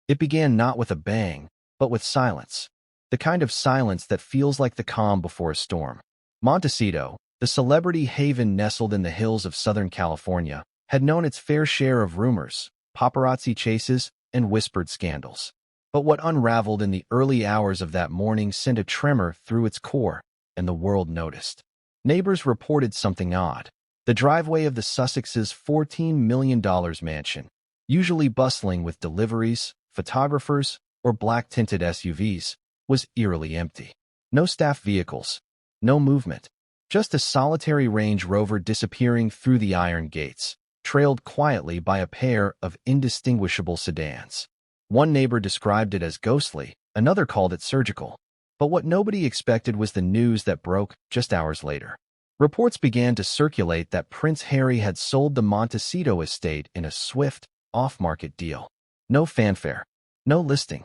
It began not with a bang, but with silence. The kind of silence that feels like the calm before a storm. Montecito, the celebrity haven nestled in the hills of Southern California, had known its fair share of rumors, paparazzi chases, and whispered scandals. But what unraveled in the early hours of that morning sent a tremor through its core, and the world noticed. Neighbors reported something odd. The driveway of the Sussex's $14 million mansion, usually bustling with deliveries, photographers, or black-tinted SUVs, was eerily empty. No staff vehicles, no movement, just a solitary Range Rover disappearing through the iron gates, trailed quietly by a pair of indistinguishable sedans. One neighbor described it as ghostly, another called it surgical. But what nobody expected was the news that broke just hours later. Reports began to circulate that Prince Harry had sold the Montecito estate in a swift, off-market deal. No fanfare, no listing,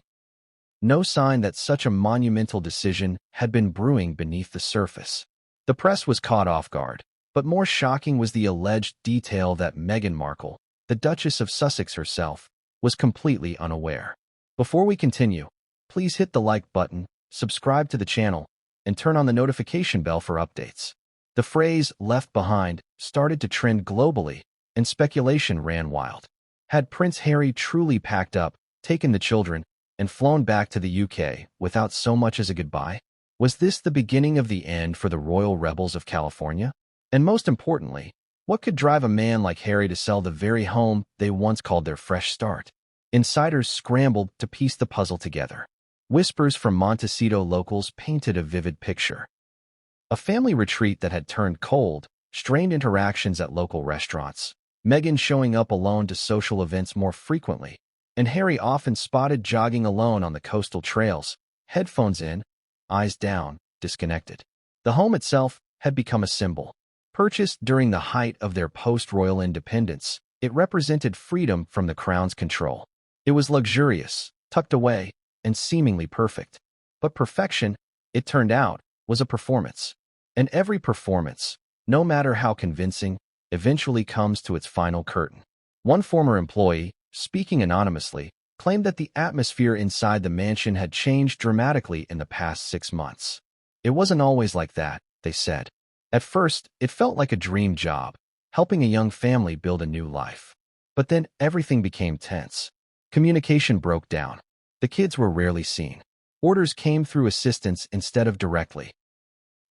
no sign that such a monumental decision had been brewing beneath the surface. The press was caught off guard, but more shocking was the alleged detail that Meghan Markle, the Duchess of Sussex herself, was completely unaware. Before we continue, please hit the like button, subscribe to the channel, and turn on the notification bell for updates. The phrase "left behind" started to trend globally, and speculation ran wild. Had Prince Harry truly packed up, taken the children, and flown back to the UK without so much as a goodbye? Was this the beginning of the end for the royal rebels of California? And most importantly, what could drive a man like Harry to sell the very home they once called their fresh start? Insiders scrambled to piece the puzzle together. Whispers from Montecito locals painted a vivid picture. A family retreat that had turned cold, strained interactions at local restaurants, Meghan showing up alone to social events more frequently, and Harry often spotted jogging alone on the coastal trails, headphones in, eyes down, disconnected. The home itself had become a symbol. Purchased during the height of their post-royal independence, it represented freedom from the crown's control. It was luxurious, tucked away, and seemingly perfect. But perfection, it turned out, was a performance. And every performance, no matter how convincing, eventually comes to its final curtain. One former employee, speaking anonymously, claimed that the atmosphere inside the mansion had changed dramatically in the past 6 months. It wasn't always like that, they said. At first, it felt like a dream job, helping a young family build a new life. But then everything became tense. Communication broke down. The kids were rarely seen. Orders came through assistants instead of directly.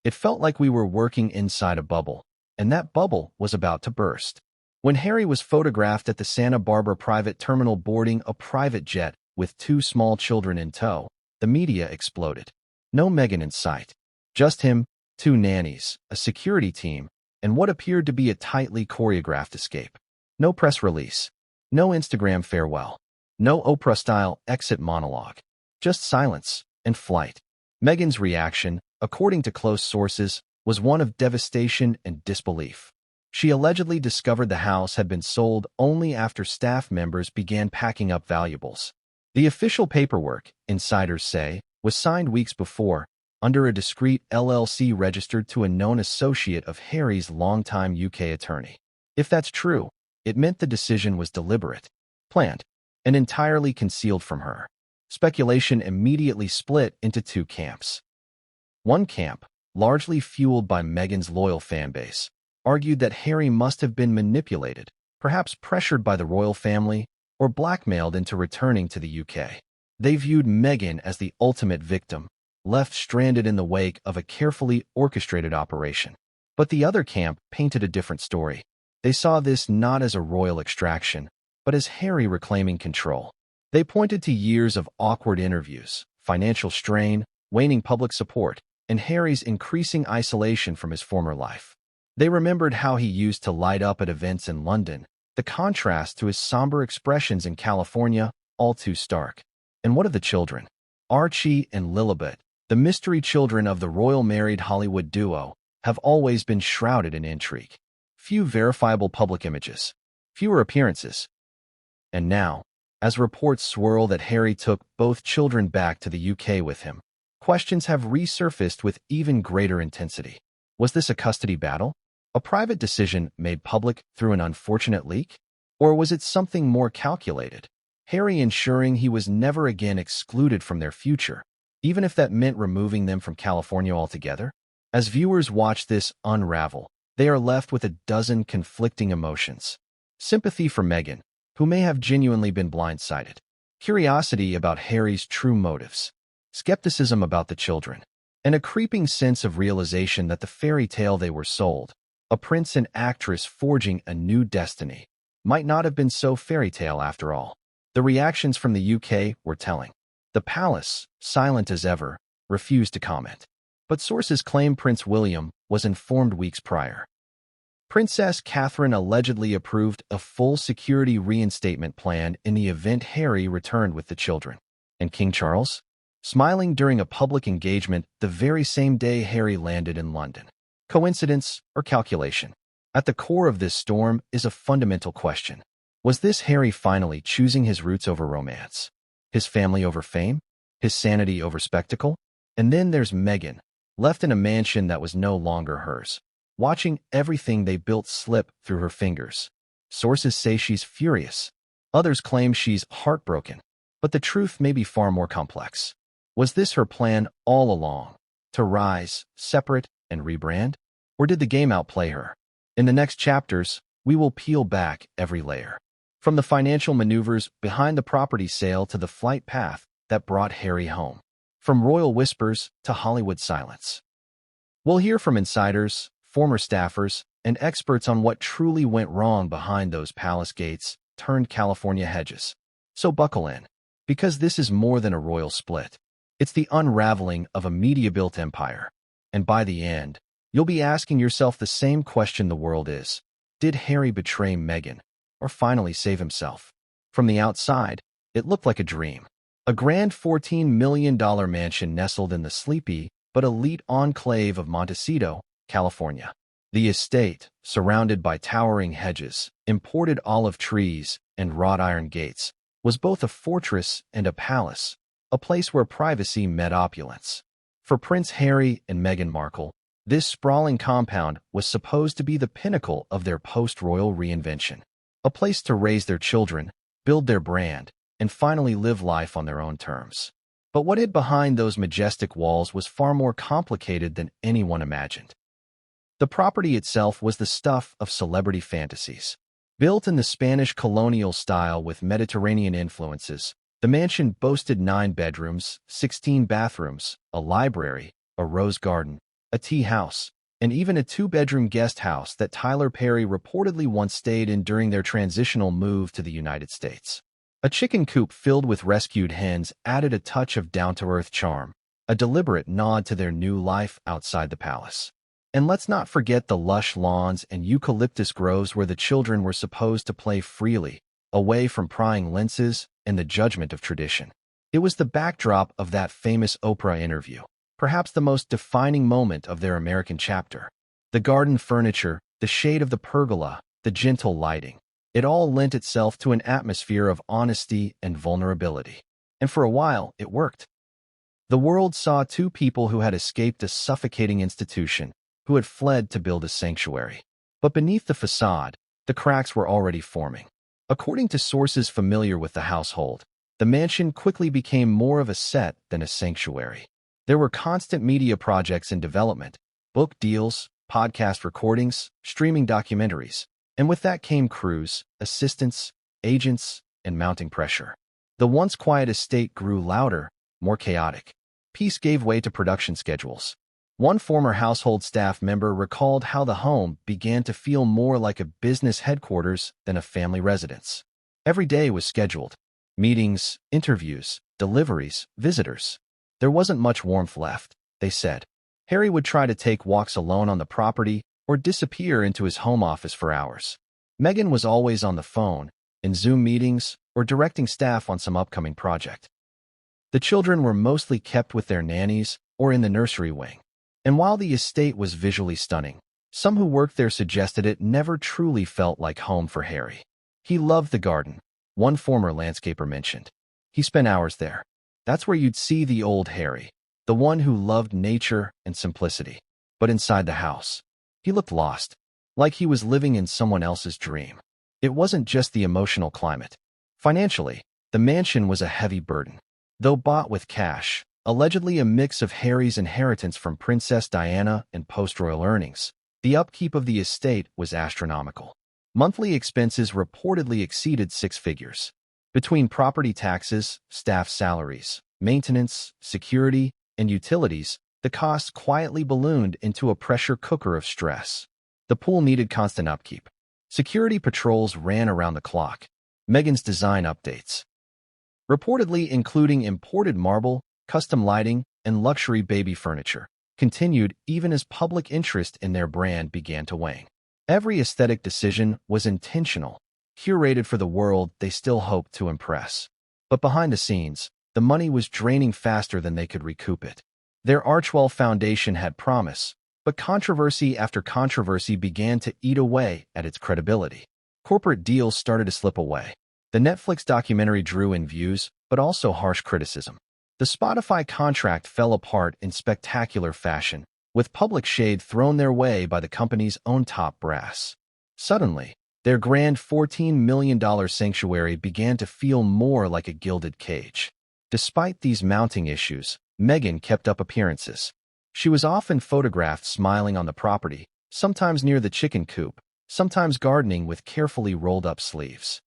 It felt like we were working inside a bubble, and that bubble was about to burst. When Harry was photographed at the Santa Barbara private terminal boarding a private jet with 2 small children in tow, the media exploded. No Meghan in sight. Just him, 2 nannies, a security team, and what appeared to be a tightly choreographed escape. No press release. No Instagram farewell. No Oprah-style exit monologue. Just silence and flight. Meghan's reaction, according to close sources, was one of devastation and disbelief. She allegedly discovered the house had been sold only after staff members began packing up valuables. The official paperwork, insiders say, was signed weeks before, under a discreet LLC registered to a known associate of Harry's longtime UK attorney. If that's true, it meant the decision was deliberate, planned, and entirely concealed from her. Speculation immediately split into 2 camps. One camp, largely fueled by Meghan's loyal fanbase, argued that Harry must have been manipulated, perhaps pressured by the royal family, or blackmailed into returning to the UK. They viewed Meghan as the ultimate victim, left stranded in the wake of a carefully orchestrated operation. But the other camp painted a different story. They saw this not as a royal extraction, but as Harry reclaiming control. They pointed to years of awkward interviews, financial strain, waning public support, and Harry's increasing isolation from his former life. They remembered how he used to light up at events in London, the contrast to his somber expressions in California, all too stark. And what of the children? Archie and Lilibet, the mystery children of the royal married Hollywood duo, have always been shrouded in intrigue. Few verifiable public images, fewer appearances. And now, as reports swirl that Harry took both children back to the UK with him, questions have resurfaced with even greater intensity. Was this a custody battle? A private decision made public through an unfortunate leak? Or was it something more calculated? Harry ensuring he was never again excluded from their future, even if that meant removing them from California altogether. As viewers watch this unravel, they are left with a dozen conflicting emotions. Sympathy for Meghan, who may have genuinely been blindsided. Curiosity about Harry's true motives. Skepticism about the children. And a creeping sense of realization that the fairy tale they were sold, a prince and actress forging a new destiny, might not have been so fairy tale after all. The reactions from the UK were telling. The palace, silent as ever, refused to comment. But sources claim Prince William was informed weeks prior. Princess Catherine allegedly approved a full security reinstatement plan in the event Harry returned with the children. And King Charles? Smiling during a public engagement the very same day Harry landed in London. Coincidence or calculation? At the core of this storm is a fundamental question. Was this Harry finally choosing his roots over romance? His family over fame? His sanity over spectacle? And then there's Meghan, left in a mansion that was no longer hers, watching everything they built slip through her fingers. Sources say she's furious. Others claim she's heartbroken. But the truth may be far more complex. Was this her plan all along, to rise, separate, and rebrand? Or did the game outplay her? In the next chapters, we will peel back every layer. From the financial maneuvers behind the property sale to the flight path that brought Harry home. From royal whispers to Hollywood silence. We'll hear from insiders, former staffers, and experts on what truly went wrong behind those palace gates turned California hedges. So buckle in, because this is more than a royal split. It's the unraveling of a media-built empire. And by the end, you'll be asking yourself the same question the world is. Did Harry betray Meghan, or finally save himself? From the outside, it looked like a dream. A grand $14 million mansion nestled in the sleepy but elite enclave of Montecito, California. The estate, surrounded by towering hedges, imported olive trees, and wrought iron gates, was both a fortress and a palace, a place where privacy met opulence. For Prince Harry and Meghan Markle, this sprawling compound was supposed to be the pinnacle of their post-royal reinvention. A place to raise their children, build their brand, and finally live life on their own terms. But what hid behind those majestic walls was far more complicated than anyone imagined. The property itself was the stuff of celebrity fantasies. Built in the Spanish colonial style with Mediterranean influences, the mansion boasted 9 bedrooms, 16 bathrooms, a library, a rose garden, a tea house, and even a 2-bedroom guest house that Tyler Perry reportedly once stayed in during their transitional move to the United States. A chicken coop filled with rescued hens added a touch of down-to-earth charm, a deliberate nod to their new life outside the palace. And let's not forget the lush lawns and eucalyptus groves where the children were supposed to play freely, away from prying lenses and the judgment of tradition. It was the backdrop of that famous Oprah interview, perhaps the most defining moment of their American chapter. The garden furniture, the shade of the pergola, the gentle lighting. It all lent itself to an atmosphere of honesty and vulnerability. And for a while, it worked. The world saw 2 people who had escaped a suffocating institution, who had fled to build a sanctuary. But beneath the facade, the cracks were already forming. According to sources familiar with the household, the mansion quickly became more of a set than a sanctuary. There were constant media projects in development, book deals, podcast recordings, streaming documentaries. And with that came crews, assistants, agents, and mounting pressure. The once quiet estate grew louder, more chaotic. Peace gave way to production schedules. One former household staff member recalled how the home began to feel more like a business headquarters than a family residence. Every day was scheduled. Meetings, interviews, deliveries, visitors. There wasn't much warmth left, they said. Harry would try to take walks alone on the property, or disappear into his home office for hours. Meghan was always on the phone, in Zoom meetings, or directing staff on some upcoming project. The children were mostly kept with their nannies or in the nursery wing. And while the estate was visually stunning, some who worked there suggested it never truly felt like home for Harry. He loved the garden, one former landscaper mentioned. He spent hours there. That's where you'd see the old Harry, the one who loved nature and simplicity. But inside the house, he looked lost, like he was living in someone else's dream. It wasn't just the emotional climate. Financially, The mansion was a heavy burden. Though bought with cash, allegedly a mix of Harry's inheritance from Princess Diana and post-royal earnings, the upkeep of the estate was astronomical. Monthly expenses reportedly exceeded six figures. Between property taxes, staff salaries, maintenance, security, and utilities, the costs quietly ballooned into a pressure cooker of stress. The pool needed constant upkeep. Security patrols ran around the clock. Meghan's design updates, reportedly including imported marble, custom lighting, and luxury baby furniture, continued even as public interest in their brand began to wane. Every aesthetic decision was intentional, curated for the world they still hoped to impress. But behind the scenes, the money was draining faster than they could recoup it. Their Archwell Foundation had promise, but controversy after controversy began to eat away at its credibility. Corporate deals started to slip away. The Netflix documentary drew in views, but also harsh criticism. The Spotify contract fell apart in spectacular fashion, with public shade thrown their way by the company's own top brass. Suddenly, their grand $14 million sanctuary began to feel more like a gilded cage. Despite these mounting issues, Meghan kept up appearances. She was often photographed smiling on the property, sometimes near the chicken coop, sometimes gardening with carefully rolled-up sleeves.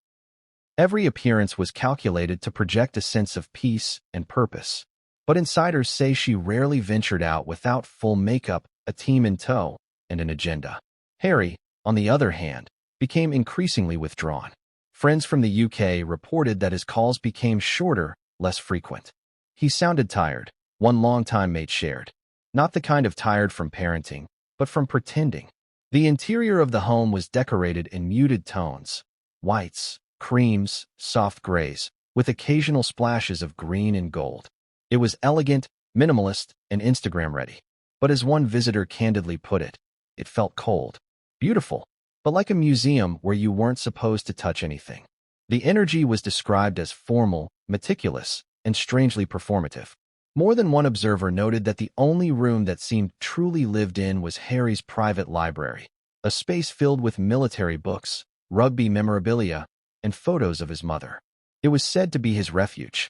Every appearance was calculated to project a sense of peace and purpose. But insiders say she rarely ventured out without full makeup, a team in tow, and an agenda. Harry, on the other hand, became increasingly withdrawn. Friends from the UK reported that his calls became shorter, less frequent. He sounded tired, one longtime mate shared. Not the kind of tired from parenting, but from pretending. The interior of the home was decorated in muted tones, whites, creams, soft grays, with occasional splashes of green and gold. It was elegant, minimalist, and Instagram-ready. But as one visitor candidly put it, it felt cold. Beautiful, but like a museum where you weren't supposed to touch anything. The energy was described as formal, meticulous, and strangely performative. More than one observer noted that the only room that seemed truly lived in was Harry's private library, a space filled with military books, rugby memorabilia, and photos of his mother. It was said to be his refuge.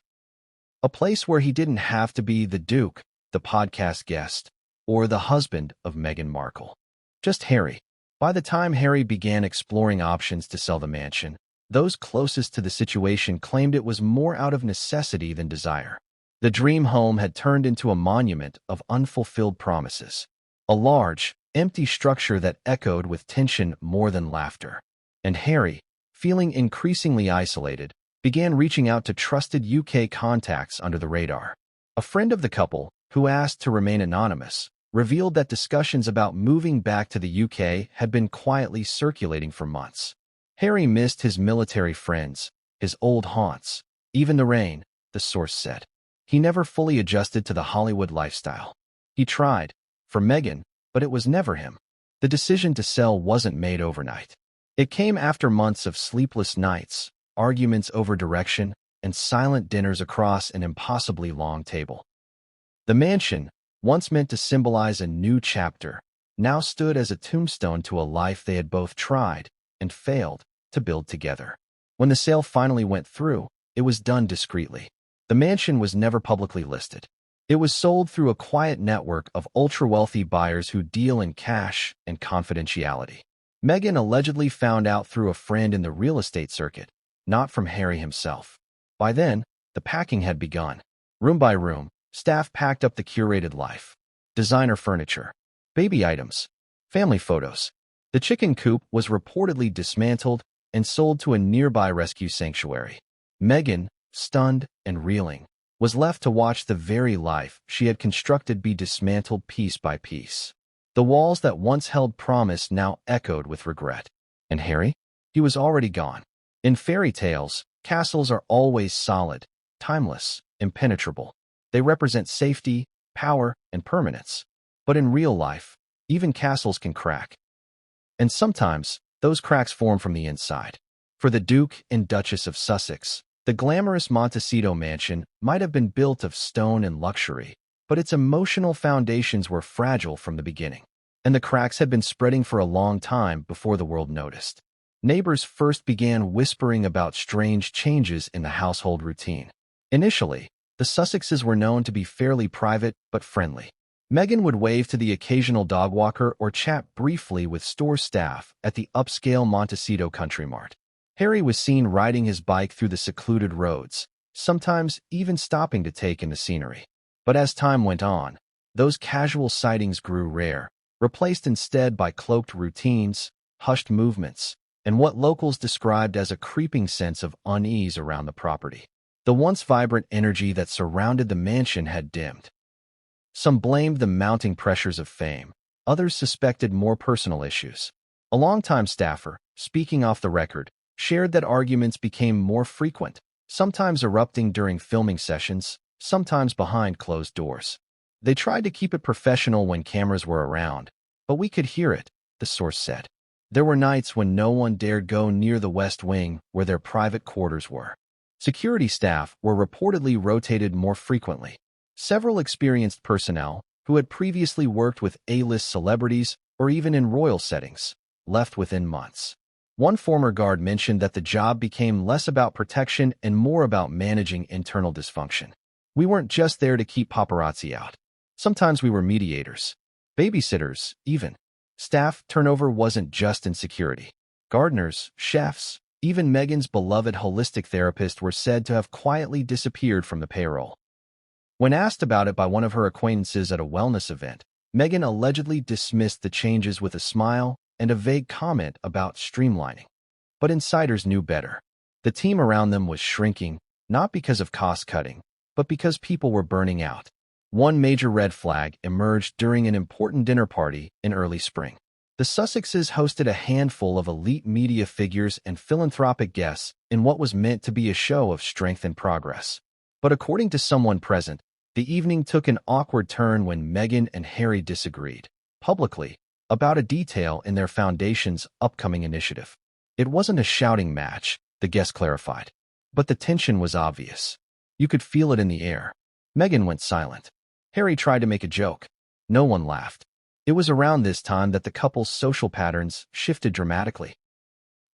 A place where he didn't have to be the Duke, the podcast guest, or the husband of Meghan Markle. Just Harry. By the time Harry began exploring options to sell the mansion, those closest to the situation claimed it was more out of necessity than desire. The dream home had turned into a monument of unfulfilled promises. A large, empty structure that echoed with tension more than laughter. And Harry, feeling increasingly isolated, began reaching out to trusted UK contacts under the radar. A friend of the couple, who asked to remain anonymous, revealed that discussions about moving back to the UK had been quietly circulating for months. Harry missed his military friends, his old haunts, even the rain, the source said. He never fully adjusted to the Hollywood lifestyle. He tried, for Meghan, but it was never him. The decision to sell wasn't made overnight. It came after months of sleepless nights, arguments over direction, and silent dinners across an impossibly long table. The mansion, once meant to symbolize a new chapter, now stood as a tombstone to a life they had both tried and failed to build together. When the sale finally went through, it was done discreetly. The mansion was never publicly listed. It was sold through a quiet network of ultra-wealthy buyers who deal in cash and confidentiality. Meghan allegedly found out through a friend in the real estate circuit, not from Harry himself. By then, the packing had begun. Room by room, staff packed up the curated life. Designer furniture, baby items, family photos. The chicken coop was reportedly dismantled and sold to a nearby rescue sanctuary. Meghan, stunned and reeling, was left to watch the very life she had constructed be dismantled piece by piece. The walls that once held promise now echoed with regret. And Harry? He was already gone. In fairy tales, castles are always solid, timeless, impenetrable. They represent safety, power, and permanence. But in real life, even castles can crack. And sometimes, those cracks form from the inside. For the Duke and Duchess of Sussex, the glamorous Montecito mansion might have been built of stone and luxury, but its emotional foundations were fragile from the beginning, and the cracks had been spreading for a long time before the world noticed. neighbors first began whispering about strange changes in the household routine. Initially, the Sussexes were known to be fairly private but friendly. Meghan would wave to the occasional dog walker or chat briefly with store staff at the upscale Montecito Country Mart. Harry was seen riding his bike through the secluded roads, sometimes even stopping to take in the scenery. But as time went on, those casual sightings grew rare, replaced instead by cloaked routines, hushed movements, and what locals described as a creeping sense of unease around the property. The once vibrant energy that surrounded the mansion had dimmed. Some blamed the mounting pressures of fame. Others suspected more personal issues. A longtime staffer, speaking off the record, shared that arguments became more frequent, sometimes erupting during filming sessions, sometimes behind closed doors. They tried to keep it professional when cameras were around, but we could hear it, the source said. There were nights when no one dared go near the West Wing where their private quarters were. Security staff were reportedly rotated more frequently. Several experienced personnel, who had previously worked with A-list celebrities or even in royal settings, left within months. One former guard mentioned that the job became less about protection and more about managing internal dysfunction. We weren't just there to keep paparazzi out. Sometimes we were mediators, babysitters, even. Staff turnover wasn't just in security. Gardeners, chefs, even Meghan's beloved holistic therapist were said to have quietly disappeared from the payroll. When asked about it by one of her acquaintances at a wellness event, Meghan allegedly dismissed the changes with a smile and a vague comment about streamlining. But insiders knew better. The team around them was shrinking, not because of cost-cutting, but because people were burning out. One major red flag emerged during an important dinner party in early spring. The Sussexes hosted a handful of elite media figures and philanthropic guests in what was meant to be a show of strength and progress. But according to someone present, the evening took an awkward turn when Meghan and Harry disagreed, publicly, about a detail in their foundation's upcoming initiative. It wasn't a shouting match, the guest clarified, but the tension was obvious. You could feel it in the air. Meghan went silent. Harry tried to make a joke. No one laughed. It was around this time that the couple's social patterns shifted dramatically.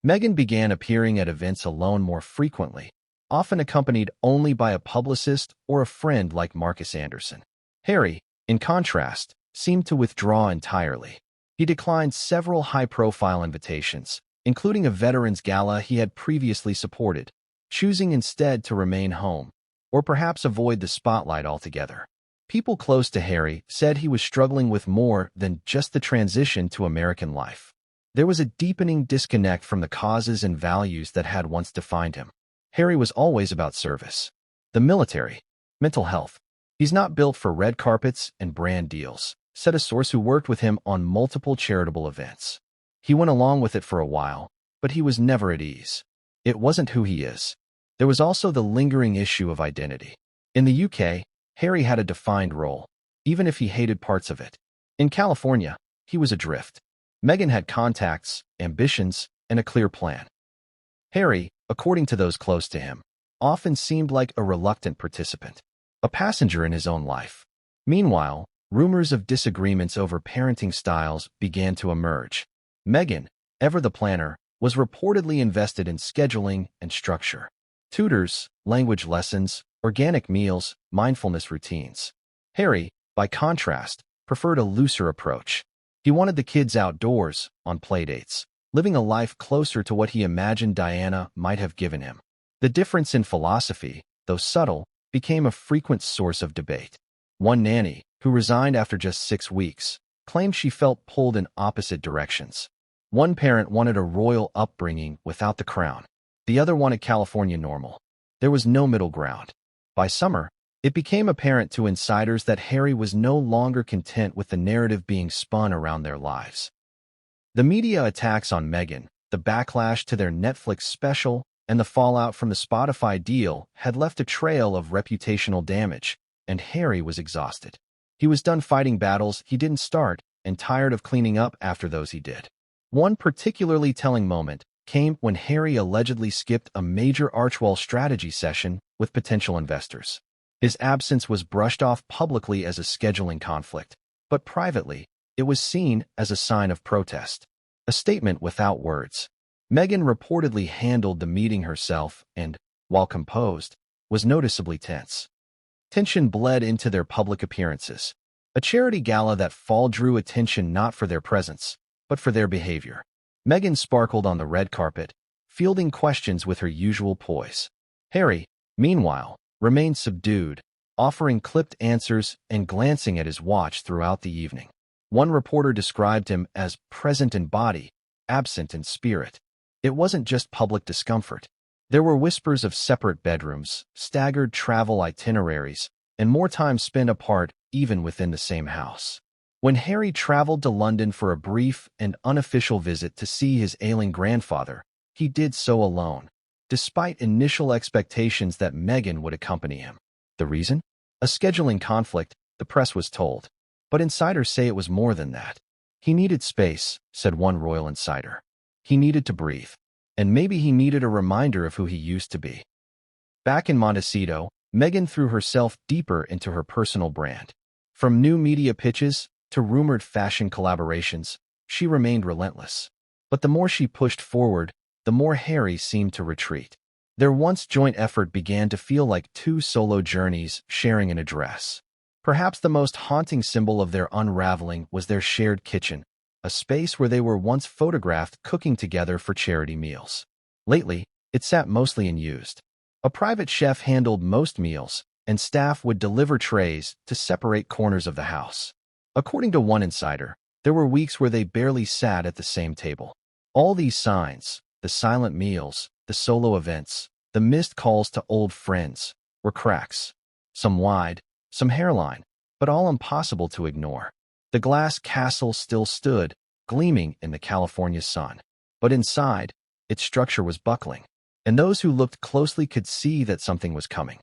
Meghan began appearing at events alone more frequently, often accompanied only by a publicist or a friend like Marcus Anderson. Harry, in contrast, seemed to withdraw entirely. He declined several high-profile invitations, including a veterans gala he had previously supported, choosing instead to remain home, or perhaps avoid the spotlight altogether. People close to Harry said he was struggling with more than just the transition to American life. There was a deepening disconnect from the causes and values that had once defined him. Harry was always about service. The military, mental health. He's not built for red carpets and brand deals, said a source who worked with him on multiple charitable events. He went along with it for a while, but he was never at ease. It wasn't who he is. There was also the lingering issue of identity. In the UK, Harry had a defined role, even if he hated parts of it. In California, he was adrift. Meghan had contacts, ambitions, and a clear plan. Harry, according to those close to him, often seemed like a reluctant participant, a passenger in his own life. Meanwhile, rumors of disagreements over parenting styles began to emerge. Meghan, ever the planner, was reportedly invested in scheduling and structure. Tutors, language lessons, organic meals, mindfulness routines. Harry, by contrast, preferred a looser approach. He wanted the kids outdoors, on playdates, living a life closer to what he imagined Diana might have given him. The difference in philosophy, though subtle, became a frequent source of debate. One nanny, who resigned after just 6 weeks, claimed she felt pulled in opposite directions. One parent wanted a royal upbringing without the crown. The other wanted California normal. There was no middle ground. By summer, it became apparent to insiders that Harry was no longer content with the narrative being spun around their lives. The media attacks on Meghan, the backlash to their Netflix special, and the fallout from the Spotify deal had left a trail of reputational damage, and Harry was exhausted. He was done fighting battles he didn't start and tired of cleaning up after those he did. One particularly telling moment came when Harry allegedly skipped a major Archwell strategy session with potential investors. His absence was brushed off publicly as a scheduling conflict, but privately, it was seen as a sign of protest. A statement without words. Meghan reportedly handled the meeting herself and, while composed, was noticeably tense. Tension bled into their public appearances. A charity gala that fall drew attention not for their presence, but for their behavior. Meghan sparkled on the red carpet, fielding questions with her usual poise. Harry, meanwhile, remained subdued, offering clipped answers and glancing at his watch throughout the evening. One reporter described him as present in body, absent in spirit. It wasn't just public discomfort. There were whispers of separate bedrooms, staggered travel itineraries, and more time spent apart even within the same house. When Harry traveled to London for a brief and unofficial visit to see his ailing grandfather, he did so alone, despite initial expectations that Meghan would accompany him. The reason? A scheduling conflict, the press was told. But insiders say it was more than that. He needed space, said one royal insider. He needed to breathe. And maybe he needed a reminder of who he used to be. Back in Montecito, Meghan threw herself deeper into her personal brand. From new media pitches to rumored fashion collaborations, she remained relentless. But the more she pushed forward, the more Harry seemed to retreat. Their once joint effort began to feel like two solo journeys sharing an address. Perhaps the most haunting symbol of their unraveling was their shared kitchen, a space where they were once photographed cooking together for charity meals. Lately, it sat mostly unused. A private chef handled most meals, and staff would deliver trays to separate corners of the house. According to one insider, there were weeks where they barely sat at the same table. All these signs, the silent meals, the solo events, the missed calls to old friends, were cracks. Some wide, some hairline, but all impossible to ignore. The glass castle still stood, gleaming in the California sun. But inside, its structure was buckling, and those who looked closely could see that something was coming.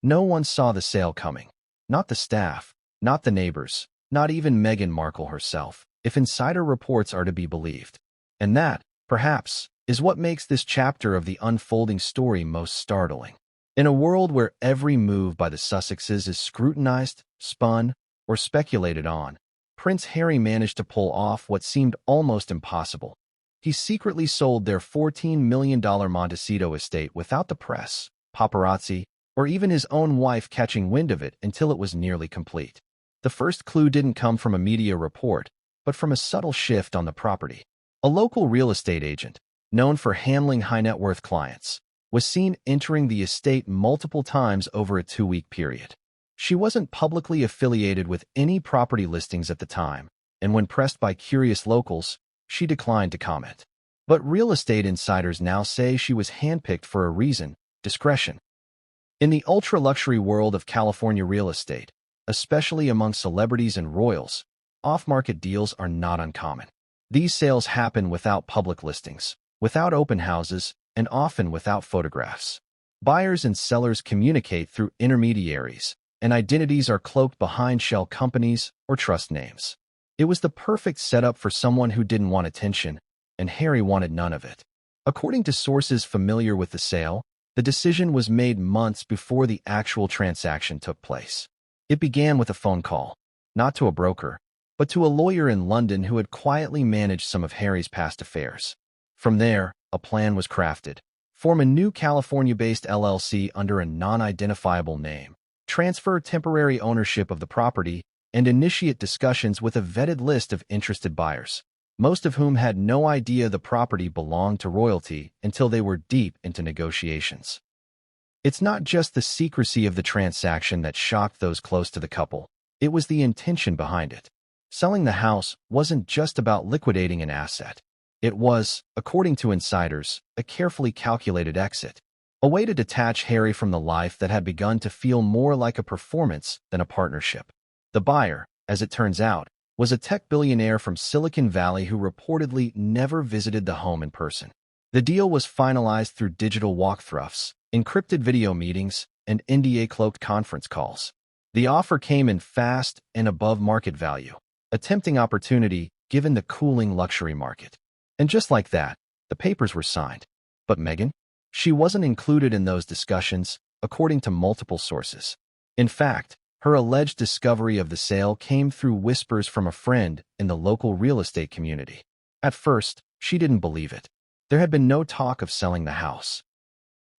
No one saw the sale coming. Not the staff, not the neighbors, not even Meghan Markle herself, if insider reports are to be believed. And that, perhaps, is what makes this chapter of the unfolding story most startling. In a world where every move by the Sussexes is scrutinized, spun, or speculated on, Prince Harry managed to pull off what seemed almost impossible. He secretly sold their $14 million Montecito estate without the press, paparazzi, or even his own wife catching wind of it until it was nearly complete. The first clue didn't come from a media report, but from a subtle shift on the property. A local real estate agent, known for handling high-net-worth clients, was seen entering the estate multiple times over a 2-week period. She wasn't publicly affiliated with any property listings at the time, and when pressed by curious locals, she declined to comment. But real estate insiders now say she was handpicked for a reason: discretion. In the ultra-luxury world of California real estate, especially among celebrities and royals, off-market deals are not uncommon. These sales happen without public listings, without open houses, and often without photographs. Buyers and sellers communicate through intermediaries, and identities are cloaked behind shell companies or trust names. It was the perfect setup for someone who didn't want attention, and Harry wanted none of it. According to sources familiar with the sale, the decision was made months before the actual transaction took place. It began with a phone call, not to a broker, but to a lawyer in London who had quietly managed some of Harry's past affairs. From there, a plan was crafted: form a new California-based LLC under a non-identifiable name, transfer temporary ownership of the property, and initiate discussions with a vetted list of interested buyers, most of whom had no idea the property belonged to royalty until they were deep into negotiations. It's not just the secrecy of the transaction that shocked those close to the couple, it was the intention behind it. Selling the house wasn't just about liquidating an asset. It was, according to insiders, a carefully calculated exit, a way to detach Harry from the life that had begun to feel more like a performance than a partnership. The buyer, as it turns out, was a tech billionaire from Silicon Valley who reportedly never visited the home in person. The deal was finalized through digital walkthroughs, encrypted video meetings, and NDA-cloaked conference calls. The offer came in fast and above market value, a tempting opportunity given the cooling luxury market. And just like that, the papers were signed. But Meghan? She wasn't included in those discussions, according to multiple sources. In fact, her alleged discovery of the sale came through whispers from a friend in the local real estate community. At first, she didn't believe it. There had been no talk of selling the house.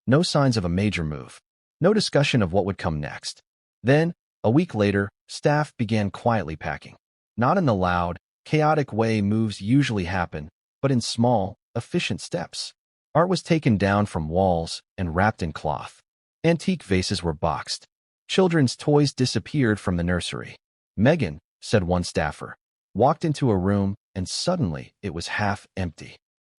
No signs of a major move. No discussion of what would come next. Then, a week later, staff began quietly packing. Not in the loud, chaotic way moves usually happen, but in small, efficient steps. Art was taken down from walls and wrapped in cloth. Antique vases were boxed. Children's toys disappeared from the nursery. Meghan, said one staffer, walked into a room and suddenly it was half empty.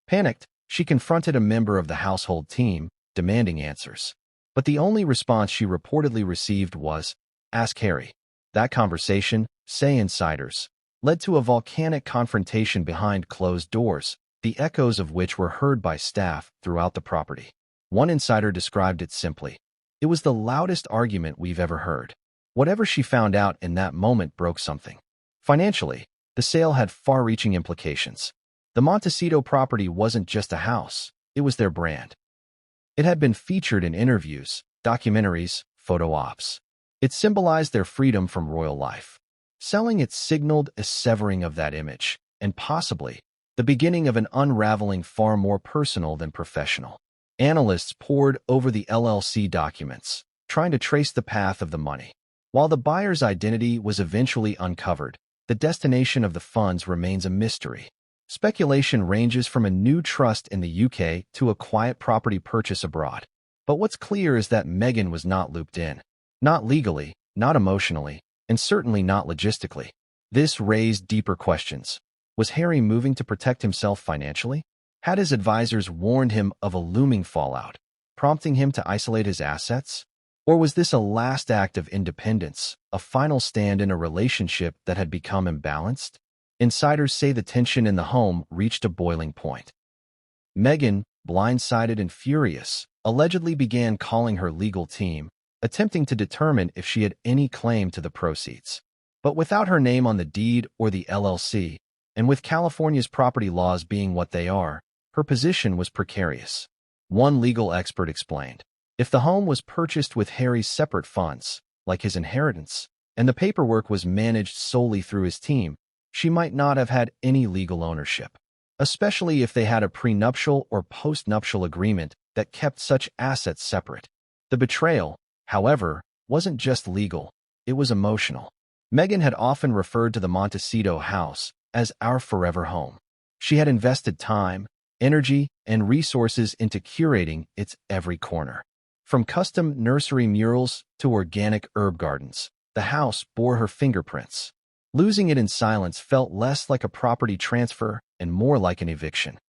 Panicked, she confronted a member of the household team, demanding answers. But the only response she reportedly received was, "Ask Harry." That conversation, say insiders, led to a volcanic confrontation behind closed doors, the echoes of which were heard by staff throughout the property. One insider described it simply. It was the loudest argument we've ever heard. Whatever she found out in that moment broke something. Financially, the sale had far-reaching implications. The Montecito property wasn't just a house, it was their brand. It had been featured in interviews, documentaries, photo ops. It symbolized their freedom from royal life. Selling it signaled a severing of that image, and possibly the beginning of an unraveling far more personal than professional. Analysts pored over the LLC documents, trying to trace the path of the money. While the buyer's identity was eventually uncovered, the destination of the funds remains a mystery. Speculation ranges from a new trust in the UK to a quiet property purchase abroad. But what's clear is that Meghan was not looped in. Not legally, not emotionally, and certainly not logistically. This raised deeper questions. Was Harry moving to protect himself financially? Had his advisors warned him of a looming fallout, prompting him to isolate his assets? Or was this a last act of independence, a final stand in a relationship that had become imbalanced? Insiders say the tension in the home reached a boiling point. Meghan, blindsided and furious, allegedly began calling her legal team, attempting to determine if she had any claim to the proceeds. But without her name on the deed or the LLC, and with California's property laws being what they are, her position was precarious. One legal expert explained, if the home was purchased with Harry's separate funds, like his inheritance, and the paperwork was managed solely through his team, she might not have had any legal ownership, especially if they had a prenuptial or postnuptial agreement that kept such assets separate. The betrayal, however, wasn't just legal, it was emotional. Meghan had often referred to the Montecito house as our forever home. She had invested time, energy, and resources into curating its every corner. From custom nursery murals to organic herb gardens, the house bore her fingerprints. Losing it in silence felt less like a property transfer and more like an eviction.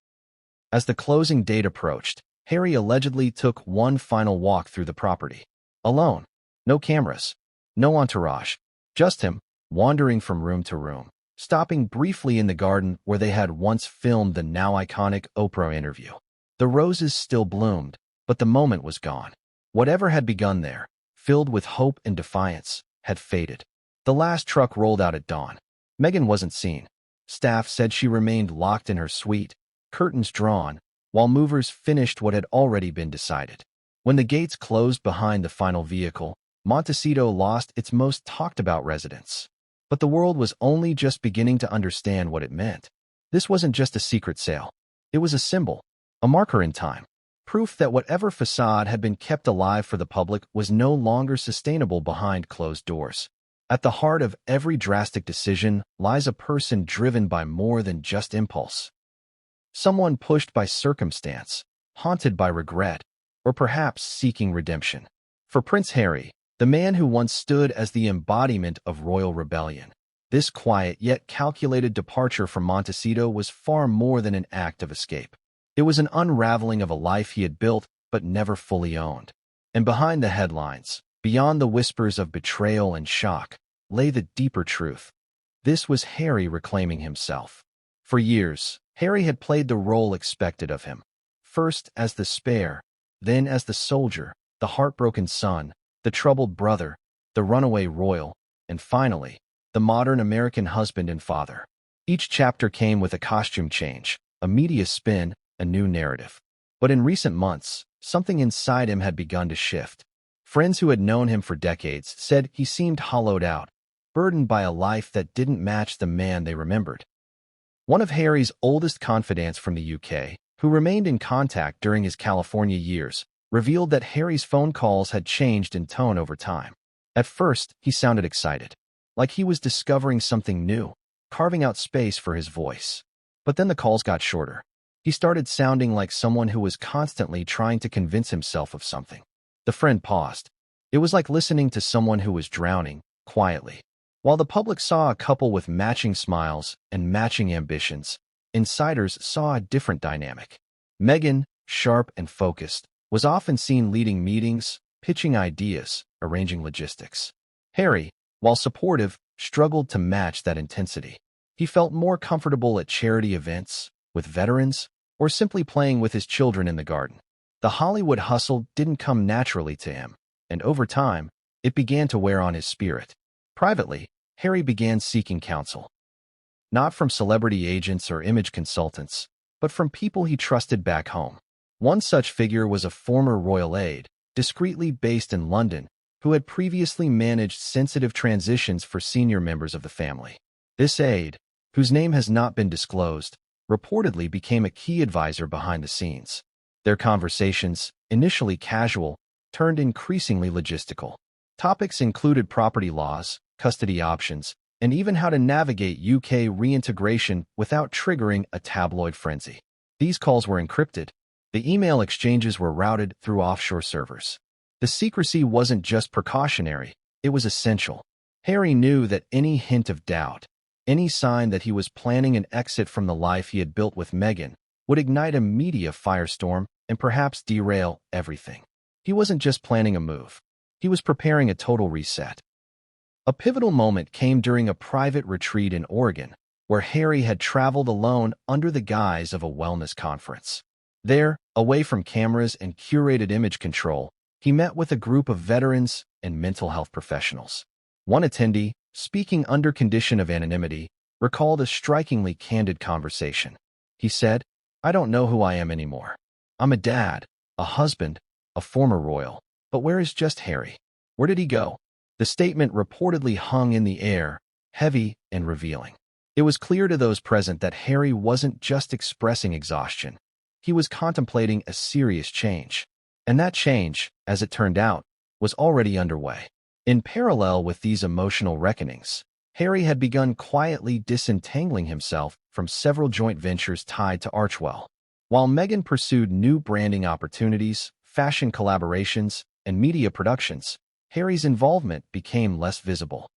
As the closing date approached, Harry allegedly took one final walk through the property. Alone. No cameras. No entourage. Just him, wandering from room to room, stopping briefly in the garden where they had once filmed the now iconic Oprah interview. The roses still bloomed, but the moment was gone. Whatever had begun there, filled with hope and defiance, had faded. The last truck rolled out at dawn. Meghan wasn't seen. Staff said she remained locked in her suite, curtains drawn, while movers finished what had already been decided. When the gates closed behind the final vehicle, Montecito lost its most talked-about residents. But the world was only just beginning to understand what it meant. This wasn't just a secret sale. It was a symbol, a marker in time, proof that whatever facade had been kept alive for the public was no longer sustainable behind closed doors. At the heart of every drastic decision lies a person driven by more than just impulse. Someone pushed by circumstance, haunted by regret, or perhaps seeking redemption. For Prince Harry, the man who once stood as the embodiment of royal rebellion, this quiet yet calculated departure from Montecito was far more than an act of escape. It was an unraveling of a life he had built but never fully owned. And behind the headlines, beyond the whispers of betrayal and shock, lay the deeper truth. This was Harry reclaiming himself. For years, Harry had played the role expected of him. First as the spare, then as the soldier, the heartbroken son, the troubled brother, the runaway royal, and finally, the modern American husband and father. Each chapter came with a costume change, a media spin, a new narrative. But in recent months, something inside him had begun to shift. Friends who had known him for decades said he seemed hollowed out, burdened by a life that didn't match the man they remembered. One of Harry's oldest confidants from the UK, who remained in contact during his California years, revealed that Harry's phone calls had changed in tone over time. At first, he sounded excited, like he was discovering something new, carving out space for his voice. But then the calls got shorter. He started sounding like someone who was constantly trying to convince himself of something. The friend paused. It was like listening to someone who was drowning, quietly. While the public saw a couple with matching smiles and matching ambitions, insiders saw a different dynamic. Meghan, sharp and focused, was often seen leading meetings, pitching ideas, arranging logistics. Harry, while supportive, struggled to match that intensity. He felt more comfortable at charity events, with veterans, or simply playing with his children in the garden. The Hollywood hustle didn't come naturally to him, and over time, it began to wear on his spirit. Privately, Harry began seeking counsel. Not from celebrity agents or image consultants, but from people he trusted back home. One such figure was a former royal aide, discreetly based in London, who had previously managed sensitive transitions for senior members of the family. This aide, whose name has not been disclosed, reportedly became a key advisor behind the scenes. Their conversations, initially casual, turned increasingly logistical. Topics included property laws, custody options, and even how to navigate UK reintegration without triggering a tabloid frenzy. These calls were encrypted. The email exchanges were routed through offshore servers. The secrecy wasn't just precautionary, it was essential. Harry knew that any hint of doubt, any sign that he was planning an exit from the life he had built with Meghan, would ignite a media firestorm and perhaps derail everything. He wasn't just planning a move. He was preparing a total reset. A pivotal moment came during a private retreat in Oregon, where Harry had traveled alone under the guise of a wellness conference. There, away from cameras and curated image control, he met with a group of veterans and mental health professionals. One attendee, speaking under condition of anonymity, recalled a strikingly candid conversation. He said, "I don't know who I am anymore. I'm a dad, a husband, a former royal. But where is just Harry? Where did he go?" The statement reportedly hung in the air, heavy and revealing. It was clear to those present that Harry wasn't just expressing exhaustion. He was contemplating a serious change. And that change, as it turned out, was already underway. In parallel with these emotional reckonings, Harry had begun quietly disentangling himself from several joint ventures tied to Archewell. While Meghan pursued new branding opportunities, fashion collaborations, and media productions, Harry's involvement became less visible.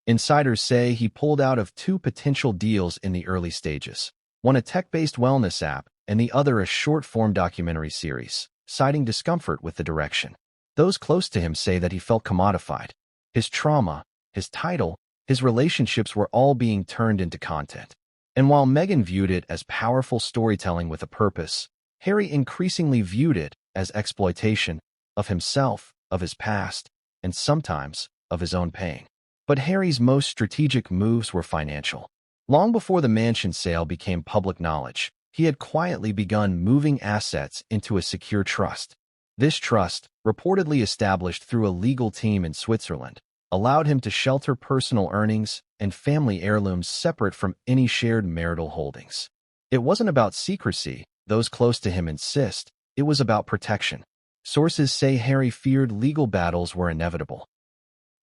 Insiders say he pulled out of two potential deals in the early stages, one a tech-based wellness app and the other a short-form documentary series, citing discomfort with the direction. Those close to him say that he felt commodified. His trauma, his title, his relationships were all being turned into content. And while Meghan viewed it as powerful storytelling with a purpose, Harry increasingly viewed it as exploitation of himself, of his past, and sometimes of his own pain. But Harry's most strategic moves were financial. Long before the mansion sale became public knowledge, he had quietly begun moving assets into a secure trust. This trust, reportedly established through a legal team in Switzerland, allowed him to shelter personal earnings and family heirlooms separate from any shared marital holdings. It wasn't about secrecy, those close to him insist, it was about protection. Sources say Harry feared legal battles were inevitable.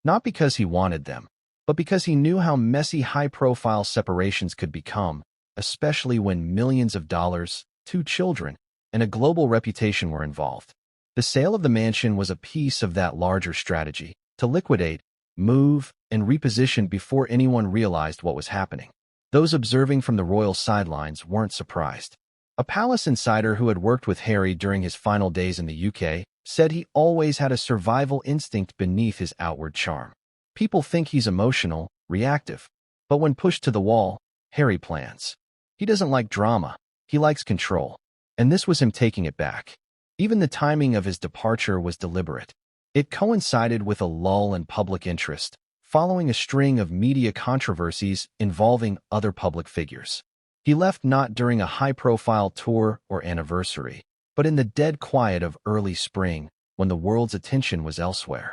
Not because he wanted them, but because he knew how messy high-profile separations could become, especially when millions of dollars, 2 children, and a global reputation were involved. The sale of the mansion was a piece of that larger strategy, to liquidate, move, and reposition before anyone realized what was happening. Those observing from the royal sidelines weren't surprised. A palace insider who had worked with Harry during his final days in the UK said he always had a survival instinct beneath his outward charm. People think he's emotional, reactive, but when pushed to the wall, Harry plans. He doesn't like drama, he likes control, and this was him taking it back. Even the timing of his departure was deliberate. It coincided with a lull in public interest, following a string of media controversies involving other public figures. He left not during a high-profile tour or anniversary, but in the dead quiet of early spring, when the world's attention was elsewhere.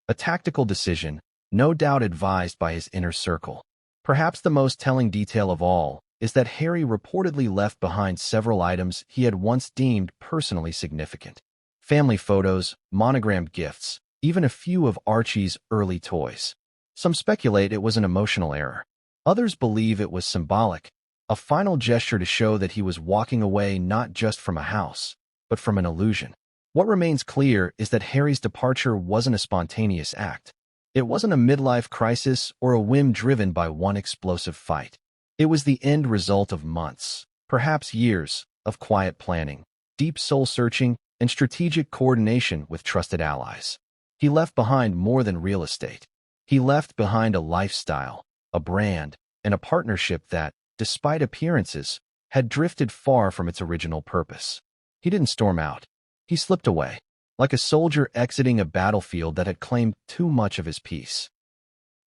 A tactical decision, no doubt advised by his inner circle. Perhaps the most telling detail of all is that Harry reportedly left behind several items he had once deemed personally significant. Family photos, monogrammed gifts, even a few of Archie's early toys. Some speculate it was an emotional error. Others believe it was symbolic, a final gesture to show that he was walking away not just from a house, but from an illusion. What remains clear is that Harry's departure wasn't a spontaneous act. It wasn't a midlife crisis or a whim driven by one explosive fight. It was the end result of months, perhaps years, of quiet planning, deep soul-searching, and strategic coordination with trusted allies. He left behind more than real estate. He left behind a lifestyle, a brand, and a partnership that, despite appearances, had drifted far from its original purpose. He didn't storm out. He slipped away, like a soldier exiting a battlefield that had claimed too much of his peace.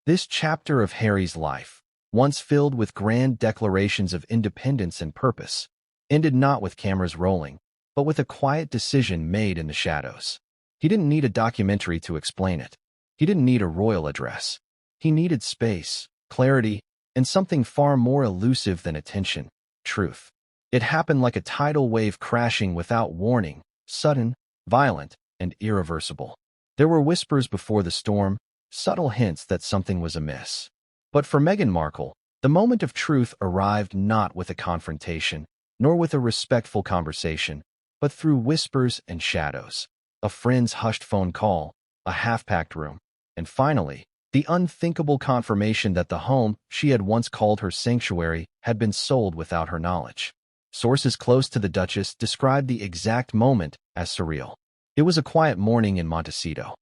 This chapter of Harry's life, once filled with grand declarations of independence and purpose, ended not with cameras rolling, but with a quiet decision made in the shadows. He didn't need a documentary to explain it. He didn't need a royal address. He needed space, clarity, and something far more elusive than attention: truth. It happened like a tidal wave crashing without warning, sudden, violent, and irreversible. There were whispers before the storm, subtle hints that something was amiss. But for Meghan Markle, the moment of truth arrived not with a confrontation, nor with a respectful conversation, but through whispers and shadows. A friend's hushed phone call, a half-packed room, and finally, the unthinkable confirmation that the home she had once called her sanctuary had been sold without her knowledge. Sources close to the Duchess described the exact moment as surreal. It was a quiet morning in Montecito.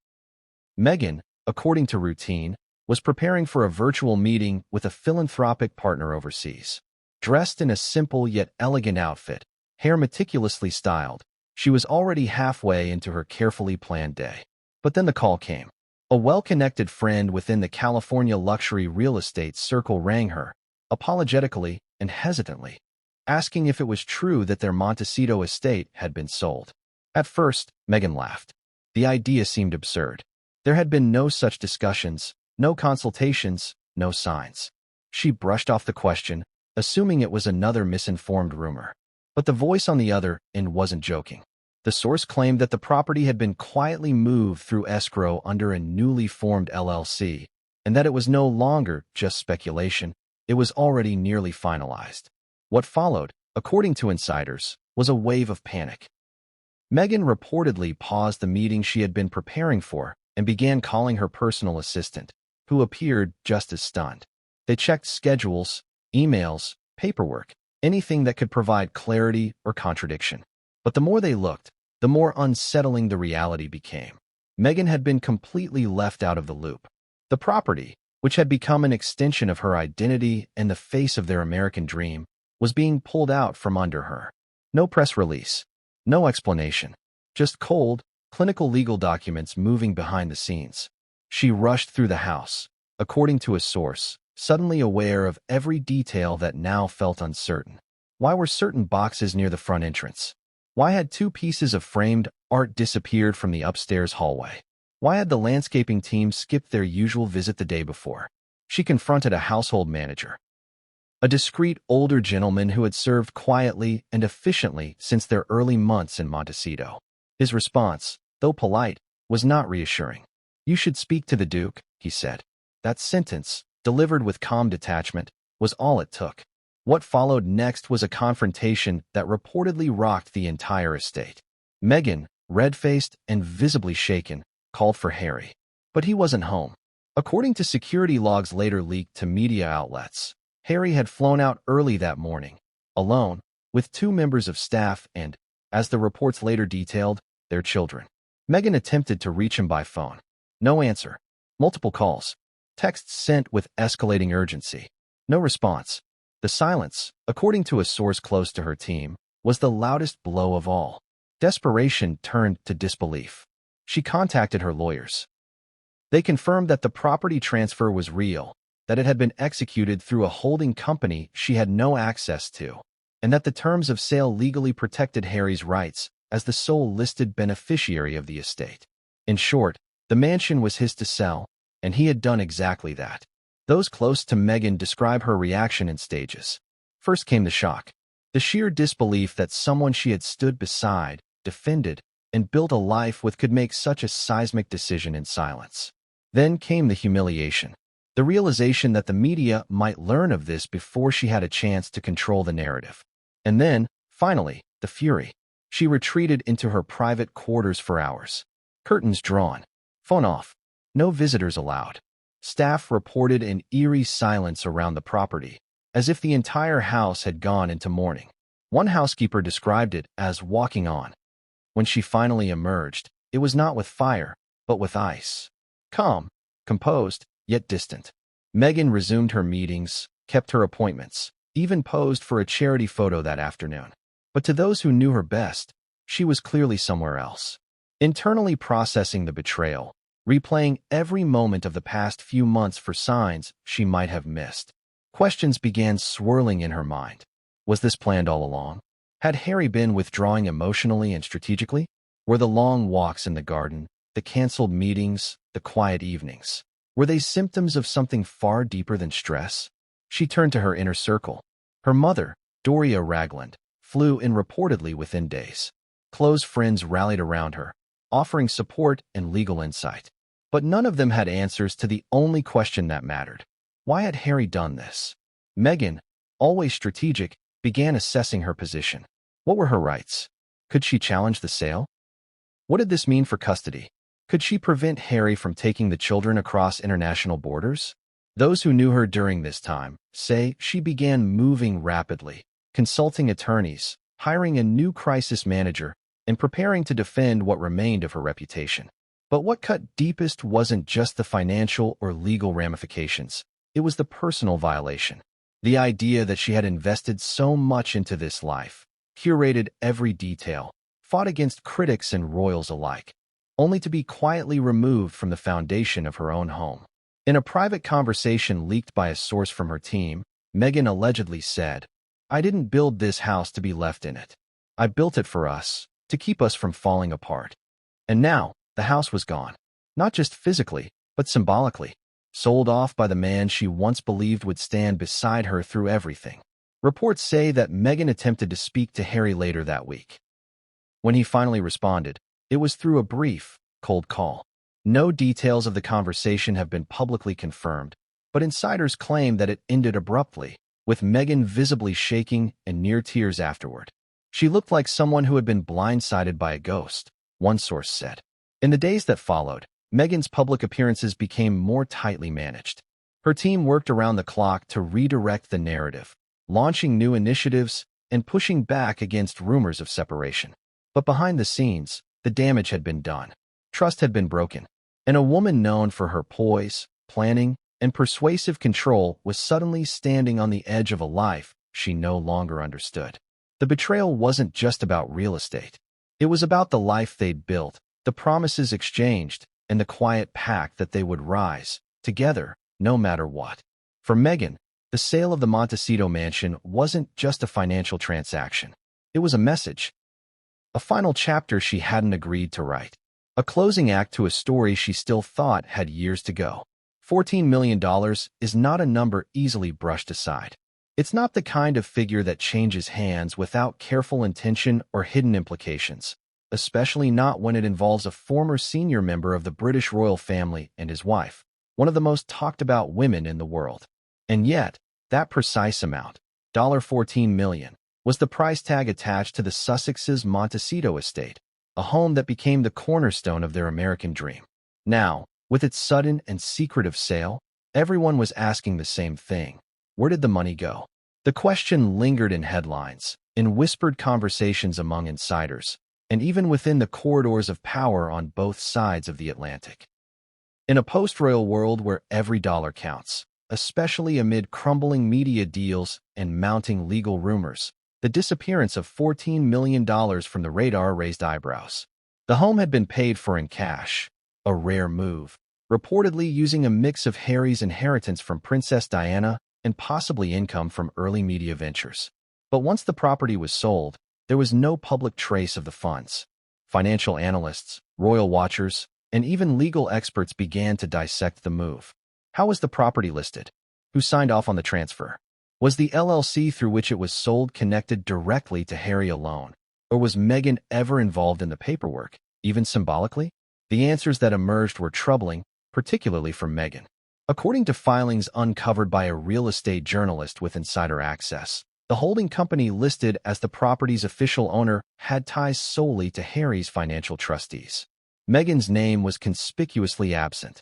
Meghan, according to routine, was preparing for a virtual meeting with a philanthropic partner overseas. Dressed in a simple yet elegant outfit, hair meticulously styled, she was already halfway into her carefully planned day. But then the call came. A well-connected friend within the California luxury real estate circle rang her, apologetically and hesitantly, asking if it was true that their Montecito estate had been sold. At first, Meghan laughed. The idea seemed absurd. There had been no such discussions, no consultations, no signs. She brushed off the question, assuming it was another misinformed rumor. But the voice on the other end wasn't joking. The source claimed that the property had been quietly moved through escrow under a newly formed LLC, and that it was no longer just speculation, it was already nearly finalized. What followed, according to insiders, was a wave of panic. Meghan reportedly paused the meeting she had been preparing for and began calling her personal assistant, who appeared just as stunned. They checked schedules, emails, paperwork, anything that could provide clarity or contradiction. But the more they looked, the more unsettling the reality became. Meghan had been completely left out of the loop. The property, which had become an extension of her identity and the face of their American dream, was being pulled out from under her. No press release, no explanation, just cold, clinical legal documents moving behind the scenes. She rushed through the house, according to a source, suddenly aware of every detail that now felt uncertain. Why were certain boxes near the front entrance? Why had 2 pieces of framed art disappeared from the upstairs hallway? Why had the landscaping team skipped their usual visit the day before? She confronted a household manager, a discreet older gentleman who had served quietly and efficiently since their early months in Montecito. His response, though polite, was not reassuring. "You should speak to the Duke," he said. That sentence, delivered with calm detachment, was all it took. What followed next was a confrontation that reportedly rocked the entire estate. Meghan, red-faced and visibly shaken, called for Harry. But he wasn't home. According to security logs later leaked to media outlets, Harry had flown out early that morning, alone, with 2 members of staff and, as the reports later detailed, their children. Meghan attempted to reach him by phone. No answer. Multiple calls. Texts sent with escalating urgency. No response. The silence, according to a source close to her team, was the loudest blow of all. Desperation turned to disbelief. She contacted her lawyers. They confirmed that the property transfer was real, that it had been executed through a holding company she had no access to, and that the terms of sale legally protected Harry's rights as the sole listed beneficiary of the estate. In short, the mansion was his to sell, and he had done exactly that. Those close to Meghan describe her reaction in stages. First came the shock. The sheer disbelief that someone she had stood beside, defended, and built a life with could make such a seismic decision in silence. Then came the humiliation. The realization that the media might learn of this before she had a chance to control the narrative. And then, finally, the fury. She retreated into her private quarters for hours. Curtains drawn. Phone off. No visitors allowed. Staff reported an eerie silence around the property, as if the entire house had gone into mourning. One housekeeper described it as walking on. When she finally emerged, it was not with fire, but with ice. Calm, composed, yet distant. Meghan resumed her meetings, kept her appointments, even posed for a charity photo that afternoon. But to those who knew her best, she was clearly somewhere else. Internally processing the betrayal, replaying every moment of the past few months for signs she might have missed. Questions began swirling in her mind. Was this planned all along? Had Harry been withdrawing emotionally and strategically? Were the long walks in the garden, the canceled meetings, the quiet evenings, were they symptoms of something far deeper than stress? She turned to her inner circle. Her mother, Doria Ragland, flew in reportedly within days. Close friends rallied around her, offering support and legal insight. But none of them had answers to the only question that mattered. Why had Harry done this? Meghan, always strategic, began assessing her position. What were her rights? Could she challenge the sale? What did this mean for custody? Could she prevent Harry from taking the children across international borders? Those who knew her during this time say she began moving rapidly, consulting attorneys, hiring a new crisis manager, and preparing to defend what remained of her reputation. But what cut deepest wasn't just the financial or legal ramifications. It was the personal violation. The idea that she had invested so much into this life, curated every detail, fought against critics and royals alike, only to be quietly removed from the foundation of her own home. In a private conversation leaked by a source from her team, Meghan allegedly said, "I didn't build this house to be left in it. I built it for us, to keep us from falling apart." And now, the house was gone. Not just physically, but symbolically. Sold off by the man she once believed would stand beside her through everything. Reports say that Meghan attempted to speak to Harry later that week. When he finally responded, it was through a brief, cold call. No details of the conversation have been publicly confirmed, but insiders claim that it ended abruptly, with Meghan visibly shaking and near tears afterward. She looked like someone who had been blindsided by a ghost, one source said. In the days that followed, Meghan's public appearances became more tightly managed. Her team worked around the clock to redirect the narrative, launching new initiatives and pushing back against rumors of separation. But behind the scenes, the damage had been done. Trust had been broken, and a woman known for her poise, planning, and persuasive control was suddenly standing on the edge of a life she no longer understood. The betrayal wasn't just about real estate. It was about the life they'd built, the promises exchanged, and the quiet pact that they would rise, together, no matter what. For Meghan, the sale of the Montecito mansion wasn't just a financial transaction. It was a message. A final chapter she hadn't agreed to write. A closing act to a story she still thought had years to go. $14 million is not a number easily brushed aside. It's not the kind of figure that changes hands without careful intention or hidden implications, especially not when it involves a former senior member of the British royal family and his wife, one of the most talked about women in the world. And yet, that precise amount, $14 million, was the price tag attached to the Sussex's Montecito estate, a home that became the cornerstone of their American dream. Now, with its sudden and secretive sale, everyone was asking the same thing. Where did the money go? The question lingered in headlines, in whispered conversations among insiders, and even within the corridors of power on both sides of the Atlantic. In a post-royal world where every dollar counts, especially amid crumbling media deals and mounting legal rumors, the disappearance of $14 million from the radar raised eyebrows. The home had been paid for in cash, a rare move, reportedly using a mix of Harry's inheritance from Princess Diana and possibly income from early media ventures. But once the property was sold, there was no public trace of the funds. Financial analysts, royal watchers, and even legal experts began to dissect the move. How was the property listed? Who signed off on the transfer? Was the LLC through which it was sold connected directly to Harry alone? Or was Meghan ever involved in the paperwork, even symbolically? The answers that emerged were troubling, particularly for Meghan. According to filings uncovered by a real estate journalist with insider access, the holding company listed as the property's official owner had ties solely to Harry's financial trustees. Meghan's name was conspicuously absent,